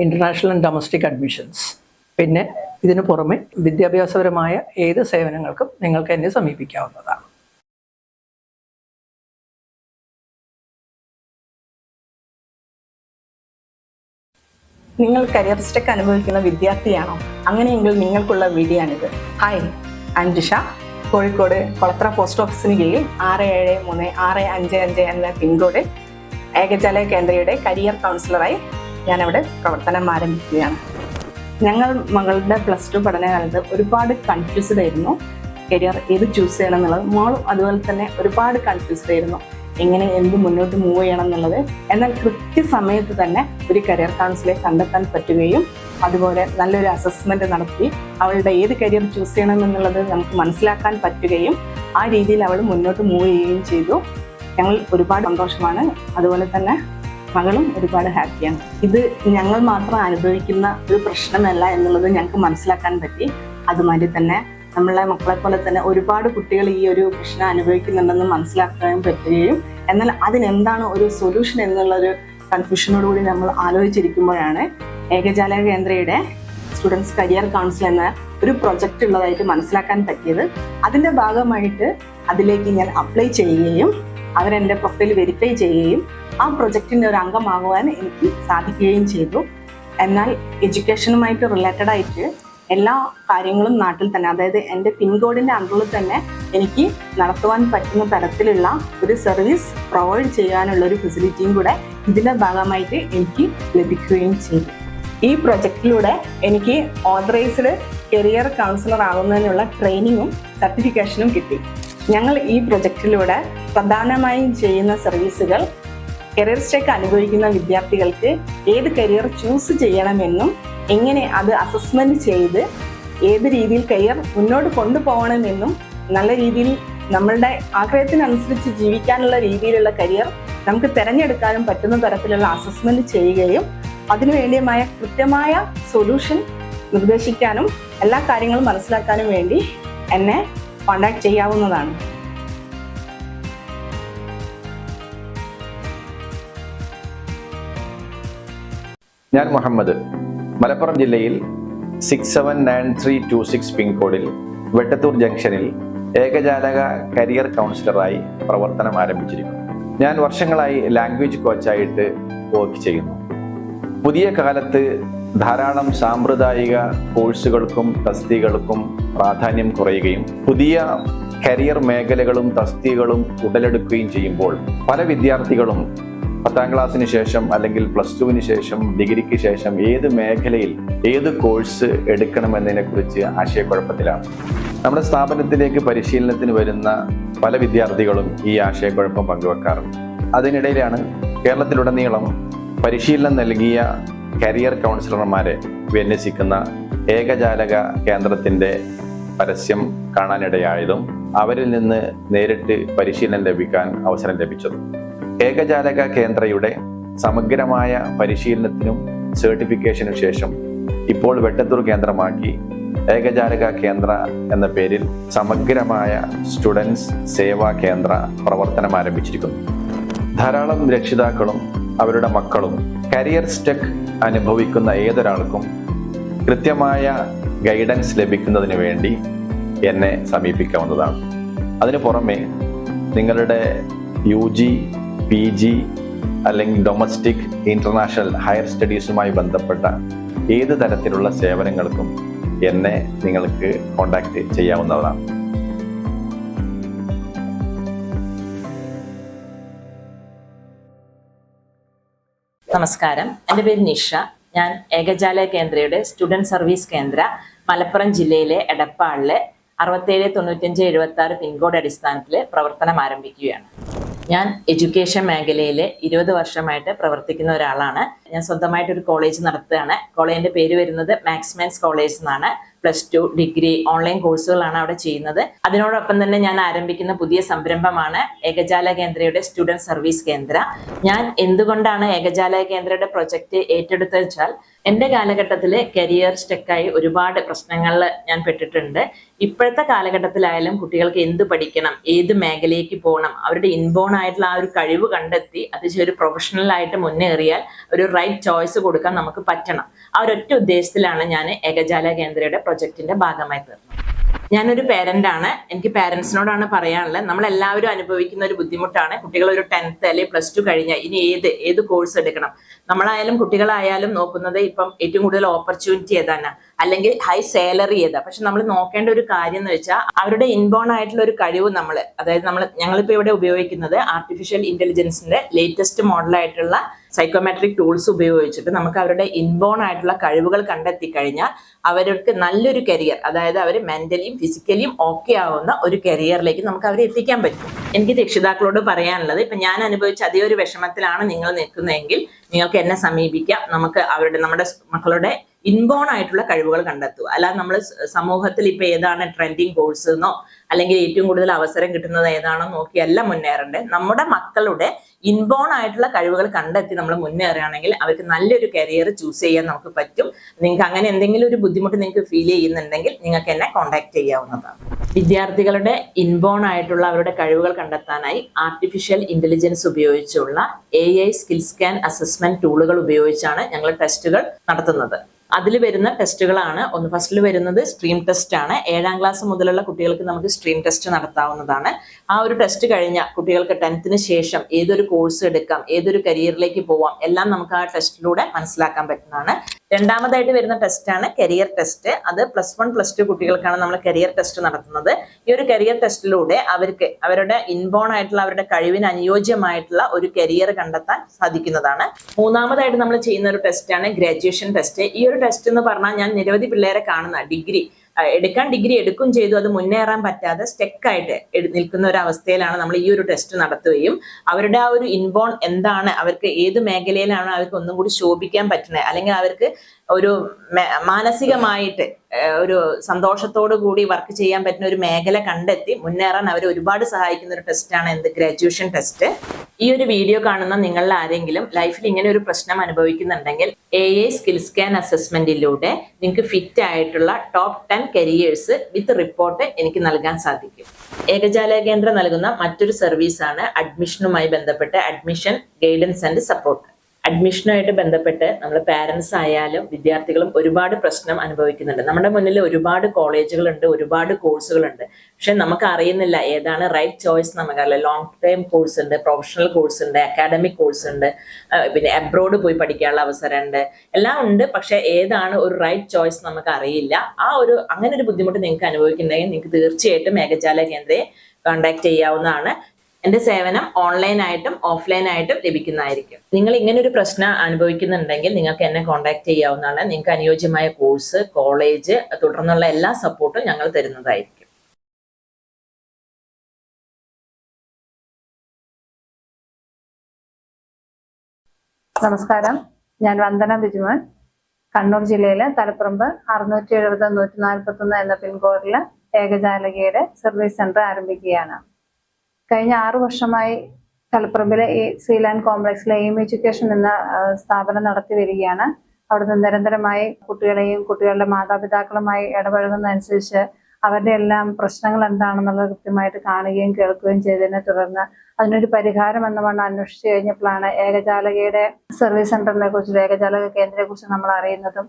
international and domestic admissions. പിന്നെ ഇതിനു പുറമെ വിദ്യാഭ്യാസപരമായ ഏത് സേവനങ്ങൾക്കും നിങ്ങൾക്ക് എന്നെ സമീപിക്കാവുന്നതാണ്. നിങ്ങൾ കരിയർ സ്റ്റക്ക് അനുഭവിക്കുന്ന വിദ്യാർത്ഥിയാണോ? അങ്ങനെയെങ്കിൽ നിങ്ങൾക്കുള്ള വീഡിയോ ആണിത്. Hi, I'm Jisha. Kozhikode Kolathra post ഓഫീസിന് കീഴിൽ 673655 എന്ന പിൻകോഡിൽ ഏകജാലക കേന്ദ്രയുടെ കരിയർ കൗൺസിലറായി ഞാനവിടെ പ്രവർത്തനം ആരംഭിക്കുകയാണ്. ഞങ്ങൾ മകളുടെ +2 പഠനകാലത്ത് ഒരുപാട് കൺഫ്യൂസ്ഡ് ആയിരുന്നു. കരിയർ ഏത് ചൂസ് ചെയ്യണം എന്നുള്ളത്. മോളും അതുപോലെ തന്നെ ഒരുപാട് കൺഫ്യൂസ്ഡ് ആയിരുന്നു, എങ്ങനെ എന്ത് മുന്നോട്ട് മൂവ് ചെയ്യണം എന്നുള്ളത്. എന്നാൽ കൃത്യസമയത്ത് തന്നെ ഒരു കരിയർ കൗൺസിലറെ കണ്ടെത്താൻ പറ്റുകയും അതുപോലെ നല്ലൊരു അസസ്മെന്റ് നടത്തി അവളുടെ ഏത് കരിയർ ചൂസ് ചെയ്യണം എന്നുള്ളത് നമുക്ക് മനസ്സിലാക്കാൻ പറ്റുകയും ആ രീതിയിൽ അവൾ മുന്നോട്ട് മൂവ് ചെയ്യുകയും ചെയ്തു. ഞങ്ങൾ ഒരുപാട് സന്തോഷമാണ്. അതുപോലെ തന്നെ മകളും ഒരുപാട് ഹാപ്പിയാണ്. ഇത് ഞങ്ങൾ മാത്രം അനുഭവിക്കുന്ന ഒരു പ്രശ്നമല്ല എന്നുള്ളത് ഞങ്ങൾക്ക് മനസ്സിലാക്കാൻ പറ്റി. അതുമാതിരി തന്നെ നമ്മളെ മക്കളെ പോലെ തന്നെ ഒരുപാട് കുട്ടികൾ ഈ ഒരു പ്രശ്നം അനുഭവിക്കുന്നുണ്ടെന്ന് മനസ്സിലാക്കാൻ പറ്റുകയും എന്നാൽ അതിനെന്താണ് ഒരു സൊല്യൂഷൻ എന്നുള്ളൊരു കൺഫ്യൂഷനോടുകൂടി നമ്മൾ ആലോചിച്ചിരിക്കുമ്പോഴാണ് ഏകജാലക കേന്ദ്രയുടെ സ്റ്റുഡൻസ് കരിയർ കൗൺസിൽ എന്ന ഒരു പ്രൊജക്റ്റ് ഉള്ളതായിട്ട് മനസ്സിലാക്കാൻ പറ്റിയത്. അതിൻ്റെ ഭാഗമായിട്ട് അതിലേക്ക് ഞാൻ അപ്ലൈ ചെയ്യുകയും അവരെൻ്റെ പ്രൊഫൈൽ വെരിഫൈ ചെയ്യുകയും ആ പ്രൊജക്റ്റിൻ്റെ ഒരു അംഗമാകുവാൻ എനിക്ക് സാധിക്കുകയും ചെയ്തു. എന്നാൽ എഡ്യൂക്കേഷനുമായിട്ട് റിലേറ്റഡ് ആയിട്ട് എല്ലാ കാര്യങ്ങളും നാട്ടിൽ തന്നെ, അതായത് എൻ്റെ പിൻകോഡിൻ്റെ അണ്ടറിൽ തന്നെ എനിക്ക് നടത്തുവാൻ പറ്റുന്ന തരത്തിലുള്ള ഒരു സർവീസ് പ്രൊവൈഡ് ചെയ്യാനുള്ള ഒരു ഫെസിലിറ്റിയും കൂടെ ഇതിൻ്റെ ഭാഗമായിട്ട് എനിക്ക് ലഭിക്കുകയും ചെയ്തു. ഈ പ്രൊജക്റ്റിലൂടെ എനിക്ക് ഓതറൈസ്ഡ് കരിയർ കൗൺസിലർ ആകുന്നതിനുള്ള ട്രെയിനിങ്ങും സർട്ടിഫിക്കേഷനും കിട്ടി. ഞങ്ങൾ ഈ പ്രൊജക്റ്റിലൂടെ പ്രധാനമായും ചെയ്യുന്ന സർവീസുകൾ കരിയർ സ്റ്റേക്ക് അനുഭവിക്കുന്ന വിദ്യാർത്ഥികൾക്ക് ഏത് കരിയർ ചൂസ് ചെയ്യണമെന്നും എങ്ങനെ അത് അസസ്മെന്റ് ചെയ്ത് ഏത് രീതിയിൽ കരിയർ മുന്നോട്ട് കൊണ്ടുപോകണമെന്നും നല്ല രീതിയിൽ നമ്മളുടെ ആഗ്രഹത്തിനനുസരിച്ച് ജീവിക്കാനുള്ള രീതിയിലുള്ള കരിയർ നമുക്ക് തിരഞ്ഞെടുക്കാനും പറ്റുന്ന തരത്തിലുള്ള അസസ്മെന്റ് ചെയ്യുകയും അതിനുവേണ്ടിയമായ കൃത്യമായ സൊല്യൂഷൻ നിർദ്ദേശിക്കാനും എല്ലാ കാര്യങ്ങളും മനസ്സിലാക്കാനും വേണ്ടി എന്നെ കോൺടാക്ട് ചെയ്യാവുന്നതാണ്. ഞാൻ മുഹമ്മദ്, മലപ്പുറം ജില്ലയിൽ 679326 പിൻകോഡിൽ വെട്ടത്തൂർ ജംഗ്ഷനിൽ ഏകജാലക കരിയർ കൗൺസിലറായി പ്രവർത്തനം ആരംഭിച്ചിരിക്കുന്നു. ഞാൻ വർഷങ്ങളായി ലാംഗ്വേജ് കോച്ചായിട്ട് വർക്ക് ചെയ്യുന്നു. പുതിയ കാലത്ത് ധാരാളം സാമ്പ്രദായിക കോഴ്സുകൾക്കും തസ്തികകൾക്കും പ്രാധാന്യം കുറയുകയും പുതിയ കരിയർ മേഖലകളും തസ്തികകളും ഉടലെടുക്കുകയും ചെയ്യുമ്പോൾ പല വിദ്യാർത്ഥികളും 10ാം ക്ലാസ്സിന് ശേഷം അല്ലെങ്കിൽ +2വിന് ശേഷം ഡിഗ്രിക്ക് ശേഷം ഏത് മേഖലയിൽ ഏത് കോഴ്സ് എടുക്കണമെന്നതിനെക്കുറിച്ച് ആശയക്കുഴപ്പത്തിലാണ്. നമ്മുടെ സ്ഥാപനത്തിലേക്ക് പരിശീലനത്തിന് വരുന്ന പല വിദ്യാർത്ഥികളും ഈ ആശയക്കുഴപ്പം പങ്കുവെക്കാറുണ്ട്. അതിനിടയിലാണ് കേരളത്തിലുടനീളം പരിശീലനം നൽകിയ കരിയർ കൗൺസിലർമാരെ വിന്യസിക്കുന്ന ഏകജാലക കേന്ദ്രത്തിൻ്റെ പരസ്യം കാണാനിടയായതും അവരിൽ നിന്ന് നേരിട്ട് പരിശീലനം ലഭിക്കാൻ അവസരം ലഭിച്ചതും. ഏകജാലക കേന്ദ്രയുടെ സമഗ്രമായ പരിശീലനത്തിനും സർട്ടിഫിക്കേഷനും ശേഷം ഇപ്പോൾ വെട്ടത്തൂർ കേന്ദ്രമാക്കി ഏകജാലക കേന്ദ്ര എന്ന പേരിൽ സമഗ്രമായ സ്റ്റുഡൻസ് സേവാ കേന്ദ്ര പ്രവർത്തനം ആരംഭിച്ചിരിക്കുന്നു. ധാരാളം രക്ഷിതാക്കളും അവരുടെ മക്കളും കരിയർ സ്റ്റക്ക് അനുഭവിക്കുന്ന ഏതൊരാൾക്കും കൃത്യമായ ഗൈഡൻസ് ലഭിക്കുന്നതിന് വേണ്ടി എന്നെ സമീപിക്കാവുന്നതാണ്. അതിനു പുറമെ നിങ്ങളുടെ UG, PG അല്ലെങ്കിൽ ഡൊമസ്റ്റിക് ഇന്റർനാഷണൽ ഹയർ സ്റ്റഡീസുമായി ബന്ധപ്പെട്ട ഏത് തരത്തിലുള്ള സേവനങ്ങൾക്കും എന്നെ നിങ്ങൾക്ക് കോൺടാക്ട് ചെയ്യാവുന്നതാണ്. നമസ്കാരം, എൻ്റെ പേര് നിഷ. ഞാൻ ഏകജാലക കേന്ദ്രയുടെ സ്റ്റുഡൻറ് സർവീസ് കേന്ദ്ര മലപ്പുറം ജില്ലയിലെ എടപ്പാളിലെ 679576 പിൻകോഡ് അടിസ്ഥാനത്തിൽ പ്രവർത്തനം ആരംഭിക്കുകയാണ്. ഞാൻ എഡ്യൂക്കേഷൻ മേഖലയിൽ 20 വർഷമായിട്ട് പ്രവർത്തിക്കുന്ന ഒരാളാണ്. ഞാൻ സ്വന്തമായിട്ടൊരു കോളേജ് നടത്തുകയാണ്. കോളേജിൻ്റെ പേര് വരുന്നത് മാക്സ്മെൻസ് കോളേജ് എന്നാണ്. +2 ഡിഗ്രി ഓൺലൈൻ കോഴ്സുകളാണ് അവിടെ ചെയ്യുന്നത്. അതിനോടൊപ്പം തന്നെ ഞാൻ ആരംഭിക്കുന്ന പുതിയ സംരംഭമാണ് ഏകജാലക കേന്ദ്രയുടെ സ്റ്റുഡൻറ് സർവീസ് കേന്ദ്ര. ഞാൻ എന്തുകൊണ്ടാണ് ഏകജാലക കേന്ദ്രയുടെ പ്രൊജക്റ്റ് ഏറ്റെടുത്തത് വെച്ചാൽ, എൻ്റെ കാലഘട്ടത്തിൽ കരിയർ സ്റ്റക്കായി ഒരുപാട് പ്രശ്നങ്ങളിൽ ഞാൻ പെട്ടിട്ടുണ്ട്. ഇപ്പോഴത്തെ കാലഘട്ടത്തിലായാലും കുട്ടികൾക്ക് എന്ത് പഠിക്കണം, ഏത് മേഖലയ്ക്ക് പോകണം, അവരുടെ ഇൻബോൺ ആയിട്ടുള്ള ആ ഒരു കഴിവ് കണ്ടെത്തി അത് ഒരു പ്രൊഫഷണലായിട്ട് മുന്നേറിയാൽ ഒരു റൈറ്റ് ചോയ്സ് കൊടുക്കാൻ നമുക്ക് പറ്റണം. ആ ഒരൊറ്റ ഉദ്ദേശത്തിലാണ് ഞാൻ ഏകജാലക കേന്ദ്രയുടെ പ്രൊജക്റ്റിന്റെ ഭാഗമായി തീർന്നത്. ഞാനൊരു പേരന്റ് ആണ്. എനിക്ക് പേരൻസിനോടാണ് പറയാനുള്ളത്, നമ്മൾ എല്ലാവരും അനുഭവിക്കുന്ന ഒരു ബുദ്ധിമുട്ടാണ്. കുട്ടികൾ ഒരു 10th അല്ലെങ്കിൽ +2 കഴിഞ്ഞാൽ ഇനി ഏത് കോഴ്സ് എടുക്കണം. നമ്മളായാലും കുട്ടികളായാലും നോക്കുന്നത് ഇപ്പം ഏറ്റവും കൂടുതൽ ഓപ്പർച്യൂണിറ്റി ഏതാണ്, അല്ലെങ്കിൽ ഹൈ സാലറി ഏതാ. പക്ഷെ നമ്മൾ നോക്കേണ്ട ഒരു കാര്യം എന്ന് വെച്ചാൽ അവരുടെ ഇൻബോൺ ആയിട്ടുള്ള ഒരു കഴിവ് അതായത് ഞങ്ങളിപ്പോൾ ഇവിടെ ഉപയോഗിക്കുന്നത് ആർട്ടിഫിഷ്യൽ ഇന്റലിജൻസിന്റെ ലേറ്റസ്റ്റ് മോഡലായിട്ടുള്ള സൈക്കോമെട്രിക് ടൂൾസ് ഉപയോഗിച്ചിട്ട് നമുക്ക് അവരുടെ ഇൻബോൺ ആയിട്ടുള്ള കഴിവുകൾ കണ്ടെത്തി കഴിഞ്ഞാൽ അവർക്ക് നല്ലൊരു കരിയർ, അതായത് അവർ മെന്റലിയും ഫിസിക്കലിയും ഓക്കെ ആവുന്ന ഒരു കരിയറിലേക്ക് നമുക്ക് അവരെ എത്തിക്കാൻ പറ്റും. എനിക്ക് രക്ഷിതാക്കളോട് പറയാനുള്ളത്, ഇപ്പൊ ഞാൻ അനുഭവിച്ച അതേ ഒരു വിഷമത്തിലാണ് നിങ്ങൾ നിൽക്കുന്നതെങ്കിൽ നിങ്ങൾക്ക് എന്നെ സമീപിക്കാം. നമുക്ക് നമ്മുടെ മക്കളുടെ ഇൻബോൺ ആയിട്ടുള്ള കഴിവുകൾ കണ്ടെത്തുക. അല്ലാതെ നമ്മൾ സമൂഹത്തിൽ ഇപ്പൊ ഏതാണ് ട്രെൻഡിങ് കോഴ്സ് എന്നോ അല്ലെങ്കിൽ ഏറ്റവും കൂടുതൽ അവസരം കിട്ടുന്നത് ഏതാണോ നോക്കിയല്ല മുന്നേറേണ്ടത്. നമ്മുടെ മക്കളുടെ ഇൻബോൺ ആയിട്ടുള്ള കഴിവുകൾ കണ്ടെത്തി നമ്മൾ മുന്നേറുകയാണെങ്കിൽ അവർക്ക് നല്ലൊരു കരിയർ ചൂസ് ചെയ്യാൻ നമുക്ക് പറ്റും. നിങ്ങൾക്ക് അങ്ങനെ എന്തെങ്കിലും ഒരു ബുദ്ധിമുട്ട് നിങ്ങൾക്ക് ഫീൽ ചെയ്യുന്നുണ്ടെങ്കിൽ നിങ്ങൾക്ക് എന്നെ കോൺടാക്ട് ചെയ്യാവുന്നതാണ്. വിദ്യാർത്ഥികളുടെ ഇൻബോൺ ആയിട്ടുള്ള അവരുടെ കഴിവുകൾ കണ്ടെത്താനായി ആർട്ടിഫിഷ്യൽ ഇന്റലിജൻസ് ഉപയോഗിച്ചുള്ള AI സ്കിൽ സ്കാൻ അസസ്മെന്റ് ടൂളുകൾ ഉപയോഗിച്ചാണ് ഞങ്ങൾ ടെസ്റ്റുകൾ നടത്തുന്നത്. അതിൽ വരുന്ന ടെസ്റ്റുകളാണ് ഫസ്റ്റിൽ വരുന്നത് സ്ട്രീം ടെസ്റ്റ് ആണ്. 7ാം ക്ലാസ് മുതലുള്ള കുട്ടികൾക്ക് നമുക്ക് സ്ട്രീം ടെസ്റ്റ് നടത്താവുന്നതാണ്. ആ ഒരു ടെസ്റ്റ് കഴിഞ്ഞാൽ കുട്ടികൾക്ക് 10th ശേഷം ഏതൊരു കോഴ്സ് എടുക്കാം, ഏതൊരു കരിയറിലേക്ക് പോവാം, എല്ലാം നമുക്ക് ആ ടെസ്റ്റിലൂടെ മനസ്സിലാക്കാൻ പറ്റുന്നതാണ്. രണ്ടാമതായിട്ട് വരുന്ന ടെസ്റ്റാണ് കരിയർ ടെസ്റ്റ്. അത് +1 +2 കുട്ടികൾക്കാണ് നമ്മൾ കരിയർ ടെസ്റ്റ് നടത്തുന്നത്. ഈ ഒരു കരിയർ ടെസ്റ്റിലൂടെ അവർക്ക് അവരുടെ ഇൻബോൺ ആയിട്ടുള്ള അവരുടെ കഴിവിന് അനുയോജ്യമായിട്ടുള്ള ഒരു കരിയർ കണ്ടെത്താൻ സാധിക്കുന്നതാണ്. മൂന്നാമതായിട്ട് നമ്മൾ ചെയ്യുന്ന ഒരു ടെസ്റ്റാണ് ഗ്രാജുവേഷൻ ടെസ്റ്റ്. ഈ ഒരു ടെസ്റ്റ് എന്ന് പറഞ്ഞാൽ ഞാൻ നിരവധി പിള്ളേരെ കാണുന്ന ഡിഗ്രി എടുക്കും ചെയ്തു, അത് മുന്നേറാൻ പറ്റാതെ സ്റ്റെക്കായിട്ട് നിൽക്കുന്ന ഒരു അവസ്ഥയിലാണ് നമ്മൾ ഈ ഒരു ടെസ്റ്റ് നടത്തുകയും അവരുടെ ആ ഒരു ഇൻബോൺ എന്താണ്, അവർക്ക് ഏത് മേഖലയിലാണ് അവർക്ക് ഒന്നും കൂടി ശോഭിക്കാൻ പറ്റുന്നത്, അല്ലെങ്കിൽ അവർക്ക് ഒരു മാനസികമായിട്ട് ഒരു സന്തോഷത്തോടു കൂടി വർക്ക് ചെയ്യാൻ പറ്റുന്ന ഒരു മേഖല കണ്ടെത്തി മുന്നേറാൻ അവരെ ഒരുപാട് സഹായിക്കുന്ന ഒരു ടെസ്റ്റാണ് ഗ്രാജുവേഷൻ ടെസ്റ്റ്. ഈ ഒരു വീഡിയോ കാണുന്ന നിങ്ങളിൽ ആരെങ്കിലും ലൈഫിൽ ഇങ്ങനെ ഒരു പ്രശ്നം അനുഭവിക്കുന്നുണ്ടെങ്കിൽ AI സ്കിൽ സ്കാൻ അസസ്മെന്റിലൂടെ നിങ്ങൾക്ക് ഫിറ്റ് ആയിട്ടുള്ള ടോപ്പ് 10 കരിയേഴ്സ് വിത്ത് റിപ്പോർട്ട് എനിക്ക് നൽകാൻ സാധിക്കും. ഏകജാലക കേന്ദ്രം നൽകുന്ന മറ്റൊരു സർവീസാണ് അഡ്മിഷനുമായി ബന്ധപ്പെട്ട് അഡ്മിഷൻ ഗൈഡൻസ് ആൻഡ് സപ്പോർട്ട്. അഡ്മിഷനുമായിട്ട് ബന്ധപ്പെട്ട് നമ്മൾ പാരൻസ് ആയാലും വിദ്യാർത്ഥികളും ഒരുപാട് പ്രശ്നം അനുഭവിക്കുന്നുണ്ട്. നമ്മുടെ മുന്നിൽ ഒരുപാട് കോളേജുകളുണ്ട്, ഒരുപാട് കോഴ്സുകളുണ്ട്. പക്ഷെ നമുക്ക് അറിയുന്നില്ല ഏതാണ് റൈറ്റ് ചോയ്സ്. നമുക്കറിയില്ല. ലോങ് ടേം കോഴ്സ് ഉണ്ട്, പ്രൊഫഷണൽ കോഴ്സ് ഉണ്ട്, അക്കാഡമിക് കോഴ്സ് ഉണ്ട്, പിന്നെ അബ്രോഡ് പോയി പഠിക്കാനുള്ള അവസരമുണ്ട്, എല്ലാം ഉണ്ട്. പക്ഷെ ഏതാണ് ഒരു റൈറ്റ് ചോയ്സ് നമുക്ക് അറിയില്ല. അങ്ങനെ ഒരു ബുദ്ധിമുട്ട് നിങ്ങൾക്ക് അനുഭവിക്കുന്നുണ്ടെങ്കിൽ നിങ്ങൾക്ക് തീർച്ചയായിട്ടും ഏകജാലക കേന്ദ്രയെ കോൺടാക്ട് ചെയ്യാവുന്നതാണ്. എന്റെ സേവനം ഓൺലൈനായിട്ടും ഓഫ്ലൈനായിട്ടും ലഭിക്കുന്നതായിരിക്കും. നിങ്ങൾ ഇങ്ങനെ ഒരു പ്രശ്നം അനുഭവിക്കുന്നുണ്ടെങ്കിൽ നിങ്ങൾക്ക് എന്നെ കോൺടാക്ട് ചെയ്യാവുന്നതാണ്. നിങ്ങൾക്ക് അനുയോജ്യമായ കോഴ്സ്, കോളേജ്, തുടർന്നുള്ള എല്ലാ സപ്പോർട്ടും ഞങ്ങൾ തരുന്നതായിരിക്കും. നമസ്കാരം, ഞാൻ വന്ദന ബിജുമോൻ, കണ്ണൂർ ജില്ലയിലെ തലപ്പറമ്പ് 670-141 എന്ന പിൻകോഡില് ഏകജാലകയുടെ സർവീസ് സെന്റർ ആരംഭിക്കുകയാണ്. കഴിഞ്ഞ 6 വർഷമായി തലപ്പറമ്പിലെ സീലാൻഡ് കോംപ്ലക്സിലെ എയിം എഡ്യൂക്കേഷൻ എന്ന സ്ഥാപനം നടത്തി വരികയാണ്. അവിടുന്ന് നിരന്തരമായി കുട്ടികളെയും കുട്ടികളുടെ മാതാപിതാക്കളുമായി ഇടപഴകുന്നതനുസരിച്ച് അവരുടെ എല്ലാം പ്രശ്നങ്ങൾ എന്താണെന്നുള്ളത് കൃത്യമായിട്ട് കാണുകയും കേൾക്കുകയും ചെയ്തതിനെ തുടർന്ന് അതിനൊരു പരിഹാരം എന്ന വണ്ണം അന്വേഷിച്ചു കഴിഞ്ഞപ്പോഴാണ് ഏകജാലകയുടെ സർവീസ് സെന്ററിനെ കുറിച്ച്, ഏകജാലക കേന്ദ്രത്തെ കുറിച്ച് നമ്മൾ അറിയുന്നതും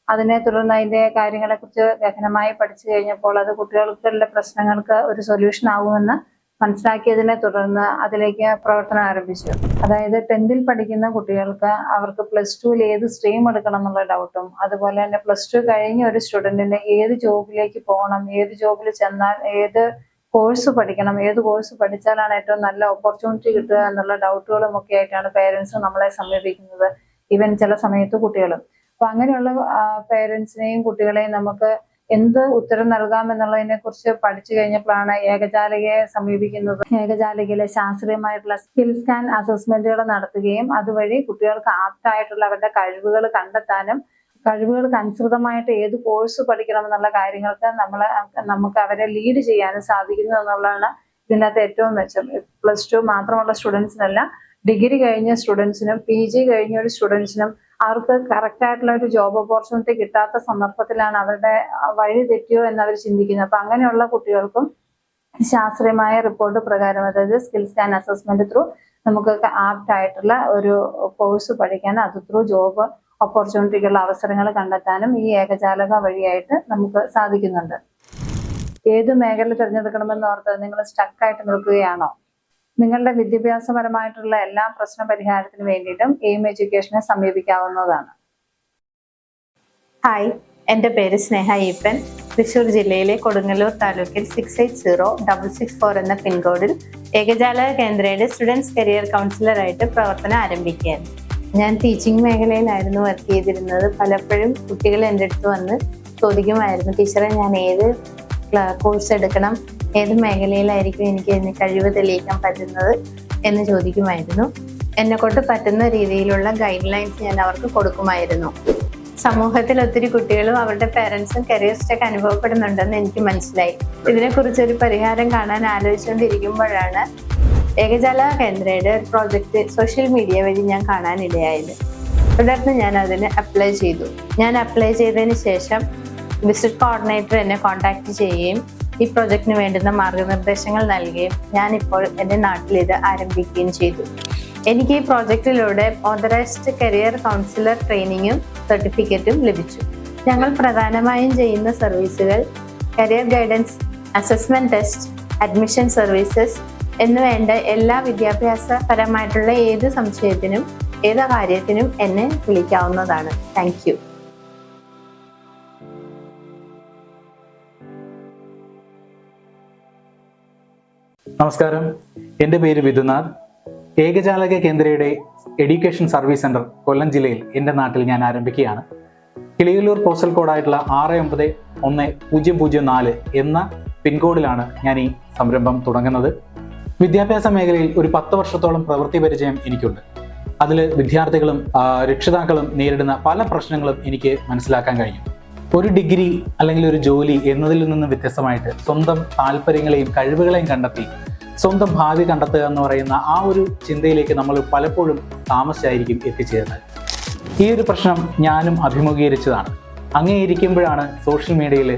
അതിനെ തുടർന്ന് അതിന്റെ കാര്യങ്ങളെക്കുറിച്ച് ഗഹനമായി പഠിച്ചു കഴിഞ്ഞപ്പോൾ അത് കുട്ടികളുടെ പ്രശ്നങ്ങൾക്ക് ഒരു സൊല്യൂഷൻ ആകുമെന്ന് മനസ്സിലാക്കിയതിനെ തുടർന്ന് അതിലേക്ക് പ്രവർത്തനം ആരംഭിച്ചു. അതായത് 10th പഠിക്കുന്ന കുട്ടികൾക്ക് അവർക്ക് +2 ഏത് സ്ട്രീം എടുക്കണം എന്നുള്ള ഡൗട്ടും, അതുപോലെ തന്നെ +2 കഴിഞ്ഞ ഒരു സ്റ്റുഡന്റിന് ഏത് ജോബിലേക്ക് പോകണം, ഏത് ജോബിൽ ചെന്നാൽ ഏത് കോഴ്സ് പഠിക്കണം, ഏത് കോഴ്സ് പഠിച്ചാലാണ് ഏറ്റവും നല്ല ഓപ്പർച്യൂണിറ്റി കിട്ടുക എന്നുള്ള ഡൗട്ടുകളും ഒക്കെ ആയിട്ടാണ് പേരൻസ് നമ്മളെ സമീപിക്കുന്നത്. ഈവൻ ചില സമയത്ത് കുട്ടികളും. അപ്പൊ അങ്ങനെയുള്ള പേരൻസിനെയും കുട്ടികളെയും നമുക്ക് എന്ത് ഉത്തരം നൽകാം എന്നുള്ളതിനെ കുറിച്ച് പഠിച്ചു കഴിഞ്ഞപ്പോഴാണ് ഏകജാലകയെ സമീപിക്കുന്നത്. ഏകജാലകയിലെ ശാസ്ത്രീയമായിട്ടുള്ള സ്കിൽ സ്കാൻ അസസ്മെന്റുകൾ നടത്തുകയും അതുവഴി കുട്ടികൾക്ക് ആപ്റ്റായിട്ടുള്ള അവരുടെ കഴിവുകൾ കണ്ടെത്താനും കഴിവുകൾക്ക് അനുസൃതമായിട്ട് ഏത് കോഴ്സ് പഠിക്കണം എന്നുള്ള കാര്യങ്ങൾക്ക് നമുക്ക് അവരെ ലീഡ് ചെയ്യാനും സാധിക്കുന്നു എന്നുള്ളതാണ് ഇതിനകത്ത് ഏറ്റവും മെച്ചം. +2 മാത്രമുള്ള സ്റ്റുഡൻസിനല്ല, ഡിഗ്രി കഴിഞ്ഞ സ്റ്റുഡൻസിനും PG കഴിഞ്ഞ ഒരു സ്റ്റുഡൻസിനും അവർക്ക് കറക്റ്റ് ആയിട്ടുള്ള ഒരു ജോബ് ഓപ്പർച്യൂണിറ്റി കിട്ടാത്ത സന്ദർഭത്തിലാണ് അവരുടെ വഴി തെറ്റിയോ എന്ന് അവർ ചിന്തിക്കുന്നത്. അപ്പൊ അങ്ങനെയുള്ള കുട്ടികൾക്കും ശാസ്ത്രീയമായ റിപ്പോർട്ട് പ്രകാരം, അതായത് സ്കിൽ സ്കാൻ അസസ്മെന്റ് ത്രൂ നമുക്ക് ആപ്റ്റ് ആയിട്ടുള്ള ഒരു കോഴ്സ് പഠിക്കാനും അത് ത്രൂ ജോബ് ഓപ്പർച്യൂണിറ്റിക്കുള്ള അവസരങ്ങൾ കണ്ടെത്താനും ഈ ഏകജാലക വഴിയായിട്ട് നമുക്ക് സാധിക്കുന്നുണ്ട്. ഏത് മേഖല തിരഞ്ഞെടുക്കണമെന്ന് ഓർത്ത് നിങ്ങൾ സ്റ്റക്കായിട്ട് നിൽക്കുകയാണോ? നിങ്ങളുടെ വിദ്യാഭ്യാസപരമായിട്ടുള്ള എല്ലാ പ്രശ്ന പരിഹാരത്തിന് വേണ്ടിയിട്ടും എയിം എഡ്യൂക്കേഷനെ സമീപിക്കാവുന്നതാണ്. ഹായ്, എൻ്റെ പേര് സ്നേഹ ഈപ്പൻ. തൃശ്ശൂർ ജില്ലയിലെ കൊടുങ്ങല്ലൂർ താലൂക്കിൽ 680664 എന്ന പിൻകോഡിൽ ഏകജാലക കേന്ദ്രയുടെ സ്റ്റുഡൻസ് കരിയർ കൗൺസിലറായിട്ട് പ്രവർത്തനം ആരംഭിക്കുകയാണ്. ഞാൻ ടീച്ചിങ് മേഖലയിലായിരുന്നു വർക്ക് ചെയ്തിരുന്നത്. പലപ്പോഴും കുട്ടികൾ എൻ്റെ അടുത്ത് വന്ന് ചോദിക്കുമായിരുന്നു, ടീച്ചറെ ഞാൻ ഏത് കോഴ്സ് എടുക്കണം, ഏത് മേഖലയിലായിരിക്കും എനിക്ക് എന്നെ കഴിവ് തെളിയിക്കാൻ പറ്റുന്നത് എന്ന് ചോദിക്കുമായിരുന്നു. എന്നെക്കൊണ്ട് പറ്റുന്ന രീതിയിലുള്ള ഗൈഡ് ലൈൻസ് ഞാൻ അവർക്ക് കൊടുക്കുമായിരുന്നു. സമൂഹത്തിൽ ഒത്തിരി കുട്ടികളും അവരുടെ പേരൻസും കരിയർ സ്റ്റക്ക് അനുഭവപ്പെടുന്നുണ്ടെന്ന് എനിക്ക് മനസ്സിലായി. ഇതിനെക്കുറിച്ച് ഒരു പരിഹാരം കാണാൻ ആലോചിച്ചുകൊണ്ടിരിക്കുമ്പോഴാണ് ഏകജാലക കേന്ദ്രയുടെ ഒരു പ്രോജക്റ്റ് സോഷ്യൽ മീഡിയ വഴി ഞാൻ കാണാനിടയായത്. തുടർന്ന് ഞാൻ അതിന് അപ്ലൈ ചെയ്തു. ഞാൻ അപ്ലൈ ചെയ്തതിന് ശേഷം വിസിറ്റ് കോർഡിനേറ്റർ എന്നെ കോൺടാക്ട് ചെയ്യുകയും ഈ പ്രോജക്റ്റിന് വേണ്ടുന്ന മാർഗനിർദ്ദേശങ്ങൾ നൽകുകയും ഞാനിപ്പോൾ എൻ്റെ നാട്ടിൽ ഇത് ആരംഭിക്കുകയും ചെയ്തു. എനിക്ക് ഈ പ്രോജക്റ്റിലൂടെ ഓതറൈസ്ഡ് കരിയർ കൗൺസിലർ ട്രെയിനിങ്ങും സർട്ടിഫിക്കറ്റും ലഭിച്ചു. ഞങ്ങൾ പ്രധാനമായും ചെയ്യുന്ന സർവീസുകൾ career guidance, assessment test, admission services എന്നുവേണ്ട എല്ലാ വിദ്യാഭ്യാസപരമായിട്ടുള്ള ഏത് സംശയത്തിനും ഏത് കാര്യത്തിനും എന്നെ വിളിക്കാവുന്നതാണ്. Thank you. നമസ്കാരം, എൻ്റെ പേര് വിധുനാഥ്. ഏകജാലക കേന്ദ്രയുടെ എഡ്യൂക്കേഷൻ സർവീസ് സെൻറ്റർ കൊല്ലം ജില്ലയിൽ എൻ്റെ നാട്ടിൽ ഞാൻ ആരംഭിക്കുകയാണ്. കിളിയല്ലൂർ പോസ്റ്റൽ കോഡായിട്ടുള്ള 691004 എന്ന പിൻകോഡിലാണ് ഞാൻ ഈ സംരംഭം തുടങ്ങുന്നത്. വിദ്യാഭ്യാസ മേഖലയിൽ ഒരു 10 വർഷത്തോളം പ്രവൃത്തി പരിചയം എനിക്കുണ്ട്. അതിൽ വിദ്യാർത്ഥികളും രക്ഷിതാക്കളും നേരിടുന്ന പല പ്രശ്നങ്ങളും എനിക്ക് മനസ്സിലാക്കാൻ കഴിഞ്ഞു. ഒരു ഡിഗ്രി അല്ലെങ്കിൽ ഒരു ജോലി എന്നതിൽ നിന്ന് വ്യത്യസ്തമായിട്ട് സ്വന്തം താല്പര്യങ്ങളെയും കഴിവുകളെയും കണ്ടെത്തി സ്വന്തം ഭാവി കണ്ടെത്തുക എന്ന് പറയുന്ന ആ ഒരു ചിന്തയിലേക്ക് നമ്മൾ പലപ്പോഴും താമസിച്ചായിരിക്കും എത്തിച്ചേരുന്നത്. ഈ ഒരു പ്രശ്നം ഞാനും അഭിമുഖീകരിച്ചതാണ്. അങ്ങേയിരിക്കുമ്പോഴാണ് സോഷ്യൽ മീഡിയയിൽ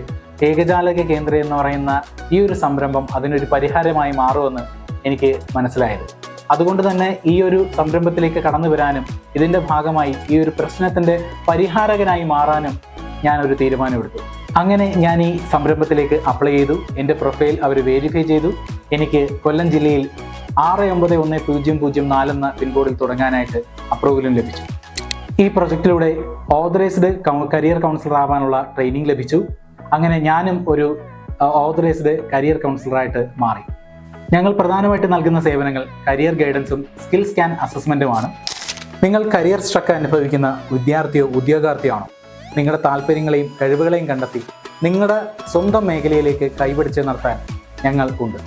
ഏകജാലക കേന്ദ്ര എന്ന് പറയുന്ന ഈ ഒരു സംരംഭം അതിനൊരു പരിഹാരമായി മാറുമെന്ന് എനിക്ക് മനസ്സിലായത്. അതുകൊണ്ട് തന്നെ ഈ ഒരു സംരംഭത്തിലേക്ക് കടന്നു വരാനും ഇതിൻ്റെ ഭാഗമായി ഈ ഒരു പ്രശ്നത്തിൻ്റെ പരിഹാരകനായി മാറാനും ഞാനൊരു തീരുമാനമെടുത്തു. അങ്ങനെ ഞാൻ ഈ സംരംഭത്തിലേക്ക് അപ്ലൈ ചെയ്തു. എൻ്റെ പ്രൊഫൈൽ അവർ വെരിഫൈ ചെയ്തു. എനിക്ക് കൊല്ലം ജില്ലയിൽ 691004 എന്ന പിൻകോഡിൽ തുടങ്ങാനായിട്ട് അപ്രൂവലും ലഭിച്ചു. ഈ പ്രൊജക്റ്റിലൂടെ ഓതറൈസ്ഡ് കരിയർ കൗൺസിലർ ആവാനുള്ള ട്രെയിനിങ് ലഭിച്ചു. അങ്ങനെ ഞാനും ഒരു ഓതറൈസ്ഡ് കരിയർ കൗൺസിലറായിട്ട് മാറി. ഞങ്ങൾ പ്രധാനമായിട്ട് നൽകുന്ന സേവനങ്ങൾ കരിയർ ഗൈഡൻസും സ്കിൽ സ്കാൻ അസസ്മെൻറ്റുമാണ്. നിങ്ങൾ കരിയർ സ്ട്രക്ക് അനുഭവിക്കുന്ന വിദ്യാർത്ഥിയോ ഉദ്യോഗാർത്ഥിയോ ആണോ? നിങ്ങളുടെ താല്പര്യങ്ങളെയും കഴിവുകളെയും കണ്ടെത്തി നിങ്ങളുടെ സ്വന്തം മേഖലയിലേക്ക് കൈപിടിച്ച് നടത്താൻ ഞങ്ങൾ ഉണ്ട്.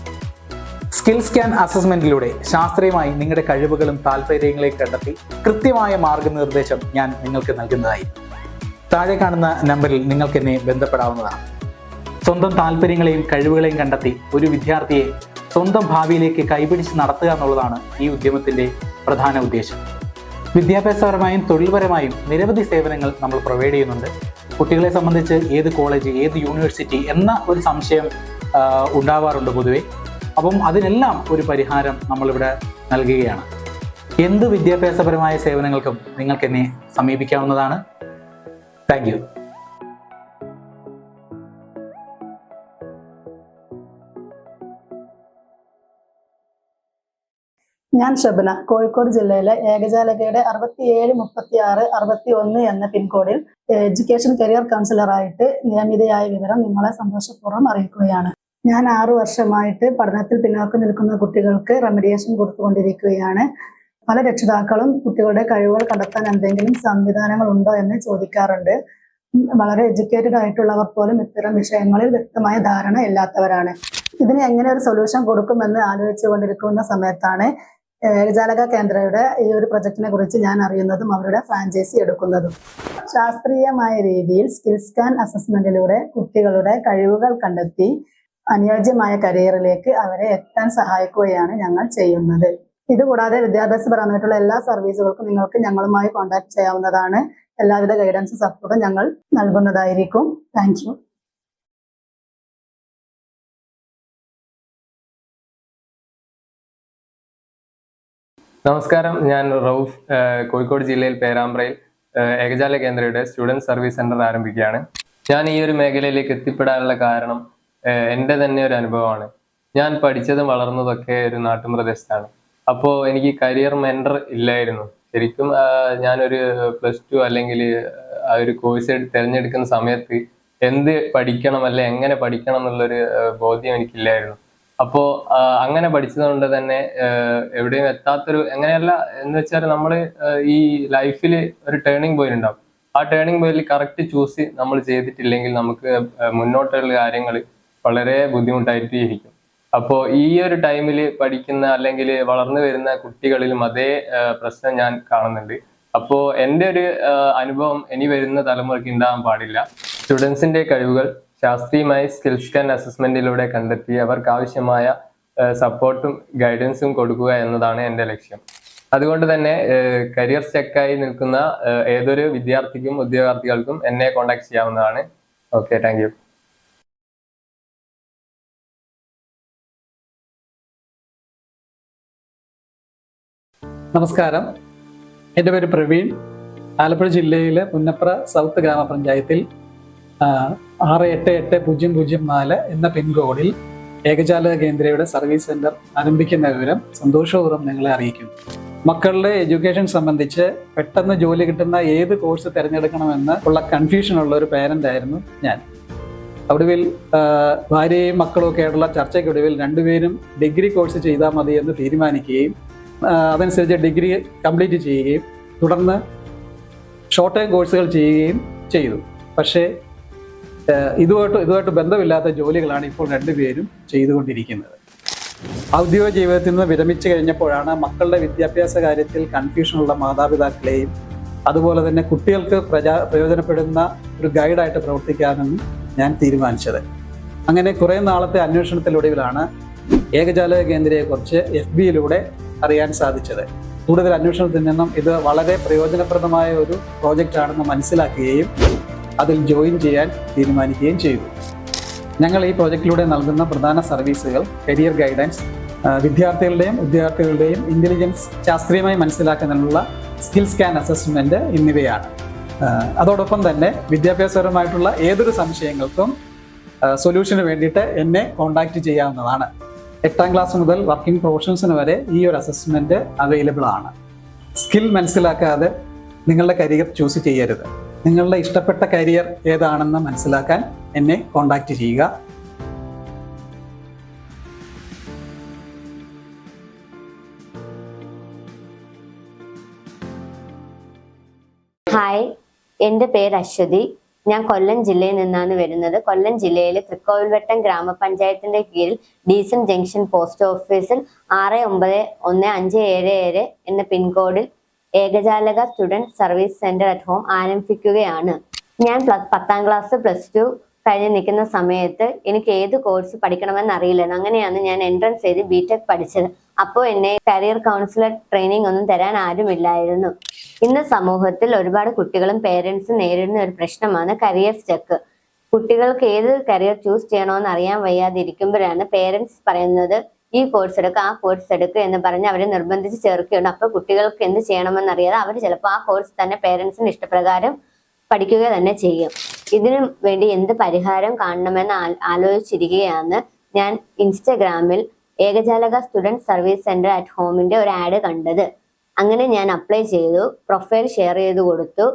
സ്കിൽ സ്കാൻ അസസ്മെൻറ്റിലൂടെ ശാസ്ത്രീയമായി നിങ്ങളുടെ കഴിവുകളും താല്പര്യങ്ങളെയും കണ്ടെത്തി കൃത്യമായ മാർഗനിർദ്ദേശം ഞാൻ നിങ്ങൾക്ക് നൽകുന്നതായി. താഴെ കാണുന്ന നമ്പറിൽ നിങ്ങൾക്ക് എന്നെ ബന്ധപ്പെടാവുന്നതാണ്. സ്വന്തം താല്പര്യങ്ങളെയും കഴിവുകളെയും കണ്ടെത്തി ഒരു വിദ്യാർത്ഥിയെ സ്വന്തം ഭാവിയിലേക്ക് കൈപിടിച്ച് നടത്തുക എന്നുള്ളതാണ് ഈ ഉദ്യമത്തിൻ്റെ പ്രധാന ഉദ്ദേശം. വിദ്യാഭ്യാസപരമായും തൊഴിൽപരമായും നിരവധി സേവനങ്ങൾ നമ്മൾ പ്രൊവൈഡ് ചെയ്യുന്നുണ്ട്. കുട്ടികളെ സംബന്ധിച്ച് ഏത് കോളേജ്, ഏത് യൂണിവേഴ്സിറ്റി എന്ന ഒരു സംശയം ഉണ്ടാവാറുണ്ട് പൊതുവെ. അപ്പം അതിനെല്ലാം ഒരു പരിഹാരം നമ്മളിവിടെ നൽകുകയാണ്. എന്ത് വിദ്യാഭ്യാസപരമായ സേവനങ്ങൾക്കും നിങ്ങൾക്ക് എന്നെ സമീപിക്കാവുന്നതാണ്. Thank you. ഞാൻ ഷബന, കോഴിക്കോട് ജില്ലയിലെ ഏകജാലകയുടെ 673661 എന്ന പിൻകോഡിൽ എഡ്യൂക്കേഷൻ കരിയർ കൗൺസിലറായിട്ട് നിയമിതയായ വിവരം നിങ്ങളെ സന്തോഷപൂർവ്വം അറിയിക്കുകയാണ്. ഞാൻ 6 വർഷമായിട്ട് പഠനത്തിൽ പിന്നോക്കം നിൽക്കുന്ന കുട്ടികൾക്ക് റെമഡിയേഷൻ കൊടുത്തുകൊണ്ടിരിക്കുകയാണ്. പല രക്ഷിതാക്കളും കുട്ടികളുടെ കഴിവുകൾ കണ്ടെത്താൻ എന്തെങ്കിലും സംവിധാനങ്ങൾ ഉണ്ടോ എന്ന് ചോദിക്കാറുണ്ട്. വളരെ എഡ്യൂക്കേറ്റഡ് ആയിട്ടുള്ളവർ പോലും ഇത്തരം വിഷയങ്ങളിൽ വ്യക്തമായ ധാരണ ഇല്ലാത്തവരാണ്. ഇതിന് എങ്ങനെ ഒരു സൊല്യൂഷൻ കൊടുക്കുമെന്ന് ആലോചിച്ചു കൊണ്ടിരിക്കുന്ന സമയത്താണ് ഏകജാലക കേന്ദ്രയുടെ ഈ ഒരു പ്രൊജക്റ്റിനെ കുറിച്ച് ഞാൻ അറിയുന്നതും അവരുടെ ഫ്രാഞ്ചൈസി എടുക്കുന്നതും. ശാസ്ത്രീയമായ രീതിയിൽ സ്കിൽ സ്കാൻ അസസ്മെന്റിലൂടെ കുട്ടികളുടെ കഴിവുകൾ കണ്ടെത്തി അനുയോജ്യമായ കരിയറിലേക്ക് അവരെ എത്താൻ സഹായിക്കുകയാണ് ഞങ്ങൾ ചെയ്യുന്നത്. ഇതുകൂടാതെ വിദ്യാഭ്യാസപരമായിട്ടുള്ള എല്ലാ സർവീസുകൾക്കും നിങ്ങൾക്ക് ഞങ്ങളുമായി കോൺടാക്ട് ചെയ്യാവുന്നതാണ്. എല്ലാവിധ ഗൈഡൻസും സപ്പോർട്ടും ഞങ്ങൾ നൽകുന്നതായിരിക്കും. Thank you. നമസ്കാരം, ഞാൻ റൌഫ്, കോഴിക്കോട് ജില്ലയിൽ പേരാമ്പ്രയിൽ ഏകജാല കേന്ദ്രയുടെ സ്റ്റുഡൻറ് സർവീസ് സെന്റർ ആരംഭിക്കുകയാണ്. ഞാൻ ഈ ഒരു മേഖലയിലേക്ക് എത്തിപ്പെടാനുള്ള കാരണം എൻ്റെ തന്നെ ഒരു അനുഭവമാണ്. ഞാൻ പഠിച്ചതും വളർന്നതൊക്കെ ഒരു നാട്ടുപ്രദേശത്താണ്. അപ്പോൾ എനിക്ക് കരിയർ മെൻറ്റർ ഇല്ലായിരുന്നു. ശരിക്കും ഞാനൊരു +2 അല്ലെങ്കിൽ ആ ഒരു കോഴ്സ് തിരഞ്ഞെടുക്കുന്ന സമയത്ത് എന്ത് പഠിക്കണം അല്ലെ എങ്ങനെ പഠിക്കണം എന്നുള്ളൊരു ബോധ്യം എനിക്കില്ലായിരുന്നു. അപ്പോൾ അങ്ങനെ പഠിച്ചത് കൊണ്ട് തന്നെ എവിടെയും എത്താത്തൊരു, എങ്ങനെയല്ല എന്ന് വെച്ചാൽ നമ്മൾ ഈ ലൈഫിൽ ഒരു ടേണിംഗ് പോയിന്റ് ഉണ്ടാവും. ആ ടേണിംഗ് പോയിന്റിൽ കറക്റ്റ് ചൂസ് നമ്മൾ ചെയ്തിട്ടില്ലെങ്കിൽ നമുക്ക് മുന്നോട്ടുള്ള കാര്യങ്ങൾ വളരെ ബുദ്ധിമുട്ടായിട്ട് ഇരിക്കും. അപ്പോൾ ഈ ഒരു ടൈമിൽ പഠിക്കുന്ന അല്ലെങ്കിൽ വളർന്നു വരുന്ന കുട്ടികളിലും അതേ പ്രശ്നം ഞാൻ കാണുന്നുണ്ട്. അപ്പോൾ എൻ്റെ ഒരു അനുഭവം ഇനി വരുന്ന തലമുറയ്ക്ക് ഉണ്ടാകാൻ പാടില്ല. സ്റ്റുഡൻസിൻ്റെ കഴിവുകൾ ശാസ്ത്രീയമായി സ്കിൽ സ്കാൻ അസസ്മെന്റിലൂടെ കണ്ടെത്തി അവർക്ക് ആവശ്യമായ സപ്പോർട്ടും ഗൈഡൻസും കൊടുക്കുക എന്നതാണ് എൻ്റെ ലക്ഷ്യം. അതുകൊണ്ട് തന്നെ കരിയർ സ്റ്റക്കായി നിൽക്കുന്ന ഏതൊരു വിദ്യാർത്ഥിക്കും ഉദ്യോഗാർത്ഥികൾക്കും എന്നെ കോൺടാക്ട് ചെയ്യാവുന്നതാണ്. Okay, thank you. നമസ്കാരം, എൻ്റെ പേര് പ്രവീൺ. ആലപ്പുഴ ജില്ലയിലെ പുന്നപ്ര സൗത്ത് ഗ്രാമപഞ്ചായത്തിൽ 688004 എന്ന പിൻകോഡിൽ ഏകജാലക കേന്ദ്രയുടെ സർവീസ് സെന്റർ ആരംഭിക്കുന്ന വിവരം സന്തോഷപൂർവ്വം നിങ്ങളെ അറിയിക്കുന്നു. മക്കളുടെ എഡ്യൂക്കേഷൻ സംബന്ധിച്ച് പെട്ടെന്ന് ജോലി കിട്ടുന്ന ഏത് കോഴ്സ് തിരഞ്ഞെടുക്കണമെന്ന് ഉള്ള കൺഫ്യൂഷൻ ഉള്ള ഒരു പേരൻ്റ് ആയിരുന്നു ഞാൻ. ഒടുവിൽ ഭാര്യയും മക്കളും ഒക്കെ ആയിട്ടുള്ള ചർച്ചയ്ക്കൊടുവിൽ രണ്ടുപേരും ഡിഗ്രി കോഴ്സ് ചെയ്താൽ മതി എന്ന് തീരുമാനിക്കുകയും അതനുസരിച്ച് ഡിഗ്രി കംപ്ലീറ്റ് ചെയ്യുകയും തുടർന്ന് ഷോർട്ട് ടൈം കോഴ്സുകൾ ചെയ്യുകയും ചെയ്തു. പക്ഷേ ഇതുമായിട്ട് ബന്ധമില്ലാത്ത ജോലികളാണ് ഇപ്പോൾ രണ്ടുപേരും ചെയ്തുകൊണ്ടിരിക്കുന്നത്. ഔദ്യോഗിക ജീവിതത്തിൽ നിന്ന് വിരമിച്ചു കഴിഞ്ഞപ്പോഴാണ് മക്കളുടെ വിദ്യാഭ്യാസ കാര്യത്തിൽ കൺഫ്യൂഷനുള്ള മാതാപിതാക്കളെയും അതുപോലെ തന്നെ കുട്ടികൾക്ക് പ്രയോജനപ്പെടുന്ന ഒരു ഗൈഡായിട്ട് പ്രവർത്തിക്കാമെന്ന് ഞാൻ തീരുമാനിച്ചത്. അങ്ങനെ കുറേ നാളത്തെ അന്വേഷണത്തിലൊടുവിലാണ് ഏകജാലക കേന്ദ്രയെക്കുറിച്ച് FBയിലൂടെ അറിയാൻ സാധിച്ചത്. കൂടുതൽ അന്വേഷണത്തിൽ നിന്നും ഇത് വളരെ പ്രയോജനപ്രദമായ ഒരു പ്രോജക്റ്റ് ആണെന്ന് മനസ്സിലാക്കുകയും അതിൽ ജോയിൻ ചെയ്യാൻ തീരുമാനിക്കുകയും ചെയ്തു. ഞങ്ങൾ ഈ പ്രോജക്റ്റിലൂടെ നൽകുന്ന പ്രധാന സർവീസുകൾ കരിയർ ഗൈഡൻസ്, വിദ്യാർത്ഥികളുടെയും ഉദ്യോഗാർത്ഥികളുടെയും ഇൻ്റലിജൻസ് ശാസ്ത്രീയമായി മനസ്സിലാക്കുന്നതിനുള്ള സ്കിൽ സ്കാൻ അസസ്മെൻറ്റ് എന്നിവയാണ്. അതോടൊപ്പം തന്നെ വിദ്യാഭ്യാസപരമായിട്ടുള്ള ഏതൊരു സംശയങ്ങൾക്കും സൊല്യൂഷന് വേണ്ടിയിട്ട് എന്നെ കോൺടാക്റ്റ് ചെയ്യാവുന്നതാണ്. 8ാം ക്ലാസ് മുതൽ വർക്കിംഗ് പ്രൊഫഷൻസിന് വരെ ഈ ഒരു അസസ്മെൻറ്റ് അവൈലബിൾ ആണ്. സ്കിൽ മനസ്സിലാക്കാതെ നിങ്ങളുടെ കരിയർ ചൂസ് ചെയ്യരുത്. നിങ്ങളുടെ ഇഷ്ടപ്പെട്ട കരിയർ ഏതാണെന്ന് മനസ്സിലാക്കാൻ എന്നെ കോൺടാക്റ്റ് ചെയ്യുക. ഹായ്, എൻ്റെ പേര് അശ്വതി. ഞാൻ കൊല്ലം ജില്ലയിൽ നിന്നാണ് വരുന്നത്. കൊല്ലം ജില്ലയിലെ തൃക്കോവിൽവട്ടം ഗ്രാമപഞ്ചായത്തിന്റെ കീഴിൽ ഡീസൻ ജംഗ്ഷൻ പോസ്റ്റ് ഓഫീസിൽ 691577 എന്ന പിൻകോഡിൽ ഏകജാലക student service centre at home ആരംഭിക്കുകയാണ്. ഞാൻ 10ാം ക്ലാസ് +2 കഴിഞ്ഞ് നിൽക്കുന്ന സമയത്ത് എനിക്ക് ഏത് കോഴ്സ് പഠിക്കണമെന്ന് അറിയില്ലായിരുന്നു. അങ്ങനെയാണ് ഞാൻ എൻട്രൻസ് ചെയ്ത് BTech പഠിച്ചത്. അപ്പോൾ എന്നെ കരിയർ കൗൺസിലർ ട്രെയിനിങ് ഒന്നും തരാൻ ആരുമില്ലായിരുന്നു. ഇന്ന് സമൂഹത്തിൽ ഒരുപാട് കുട്ടികളും പേരൻസും നേരിടുന്ന ഒരു പ്രശ്നമാണ് കരിയർ സ്റ്റക്ക്. കുട്ടികൾക്ക് ഏത് കരിയർ ചൂസ് ചെയ്യണമെന്ന് അറിയാൻ വയ്യാതിരിക്കുമ്പോഴാണ് പേരൻസ് പറയുന്നത് ഈ കോഴ്സ് എടുക്കുക ആ കോഴ്സ് എടുക്കുക എന്ന് പറഞ്ഞ് അവരെ നിർബന്ധിച്ച് ചേർക്കുകയാണ്. അപ്പോൾ കുട്ടികൾക്ക് എന്ത് ചെയ്യണമെന്നറിയാതെ അവർ ചിലപ്പോൾ ആ കോഴ്സ് തന്നെ പേരൻസിന് ഇഷ്ടപ്രകാരം പഠിക്കുക തന്നെ ചെയ്യും. ഇതിനു വേണ്ടി എന്ത് പരിഹാരം കാണണമെന്ന് ആലോചിച്ചിരിക്കുകയാണ് ഞാൻ ഇൻസ്റ്റഗ്രാമിൽ ഏകജാലക സ്റ്റുഡൻറ് സർവീസ് സെന്റർ അറ്റ് ഹോമിന്റെ ഒരു ആഡ് കണ്ടത്. അങ്ങനെ ഞാൻ അപ്ലൈ ചെയ്തു, പ്രൊഫൈൽ ഷെയർ ചെയ്ത് കൊടുത്തു.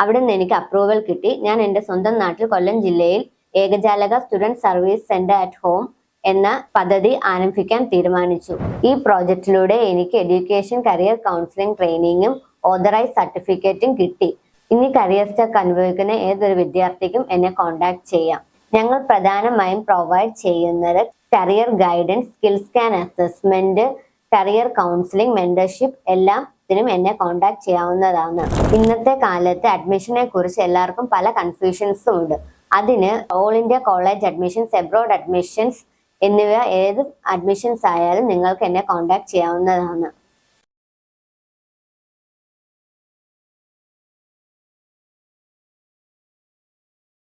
അവിടെ നിന്ന് എനിക്ക് അപ്രൂവൽ കിട്ടി. ഞാൻ എൻ്റെ സ്വന്തം നാട്ടിൽ കൊല്ലം ജില്ലയിൽ ഏകജാലക student service centre at home എന്ന പദ്ധതി ആരംഭിക്കാൻ തീരുമാനിച്ചു. ഈ പ്രോജക്റ്റിലൂടെ എനിക്ക് എഡ്യൂക്കേഷൻ കരിയർ കൗൺസിലിംഗ് ട്രെയിനിങ്ങും ഓതറൈസ് സർട്ടിഫിക്കറ്റും കിട്ടി. ഇനി കരിയർ സ്റ്റക്ക് അനുഭവിക്കുന്ന ഏതൊരു വിദ്യാർത്ഥിക്കും എന്നെ കോൺടാക്ട് ചെയ്യാം. ഞങ്ങൾ പ്രധാനമായും പ്രൊവൈഡ് ചെയ്യുന്നത് career guidance, skill scan assessment, career counselling, mentorship എല്ലാത്തിനും എന്നെ കോൺടാക്ട് ചെയ്യാവുന്നതാണ്. ഇന്നത്തെ കാലത്ത് അഡ്മിഷനെ കുറിച്ച് എല്ലാവർക്കും പല കൺഫ്യൂഷൻസും ഉണ്ട്. അതിന് all India college admissions, abroad admissions എന്നിവ ഏത് അഡ്മിഷൻസ് ആയാലും നിങ്ങൾക്ക് എന്നെ കോൺടാക്ട് ചെയ്യാവുന്നതാണ്.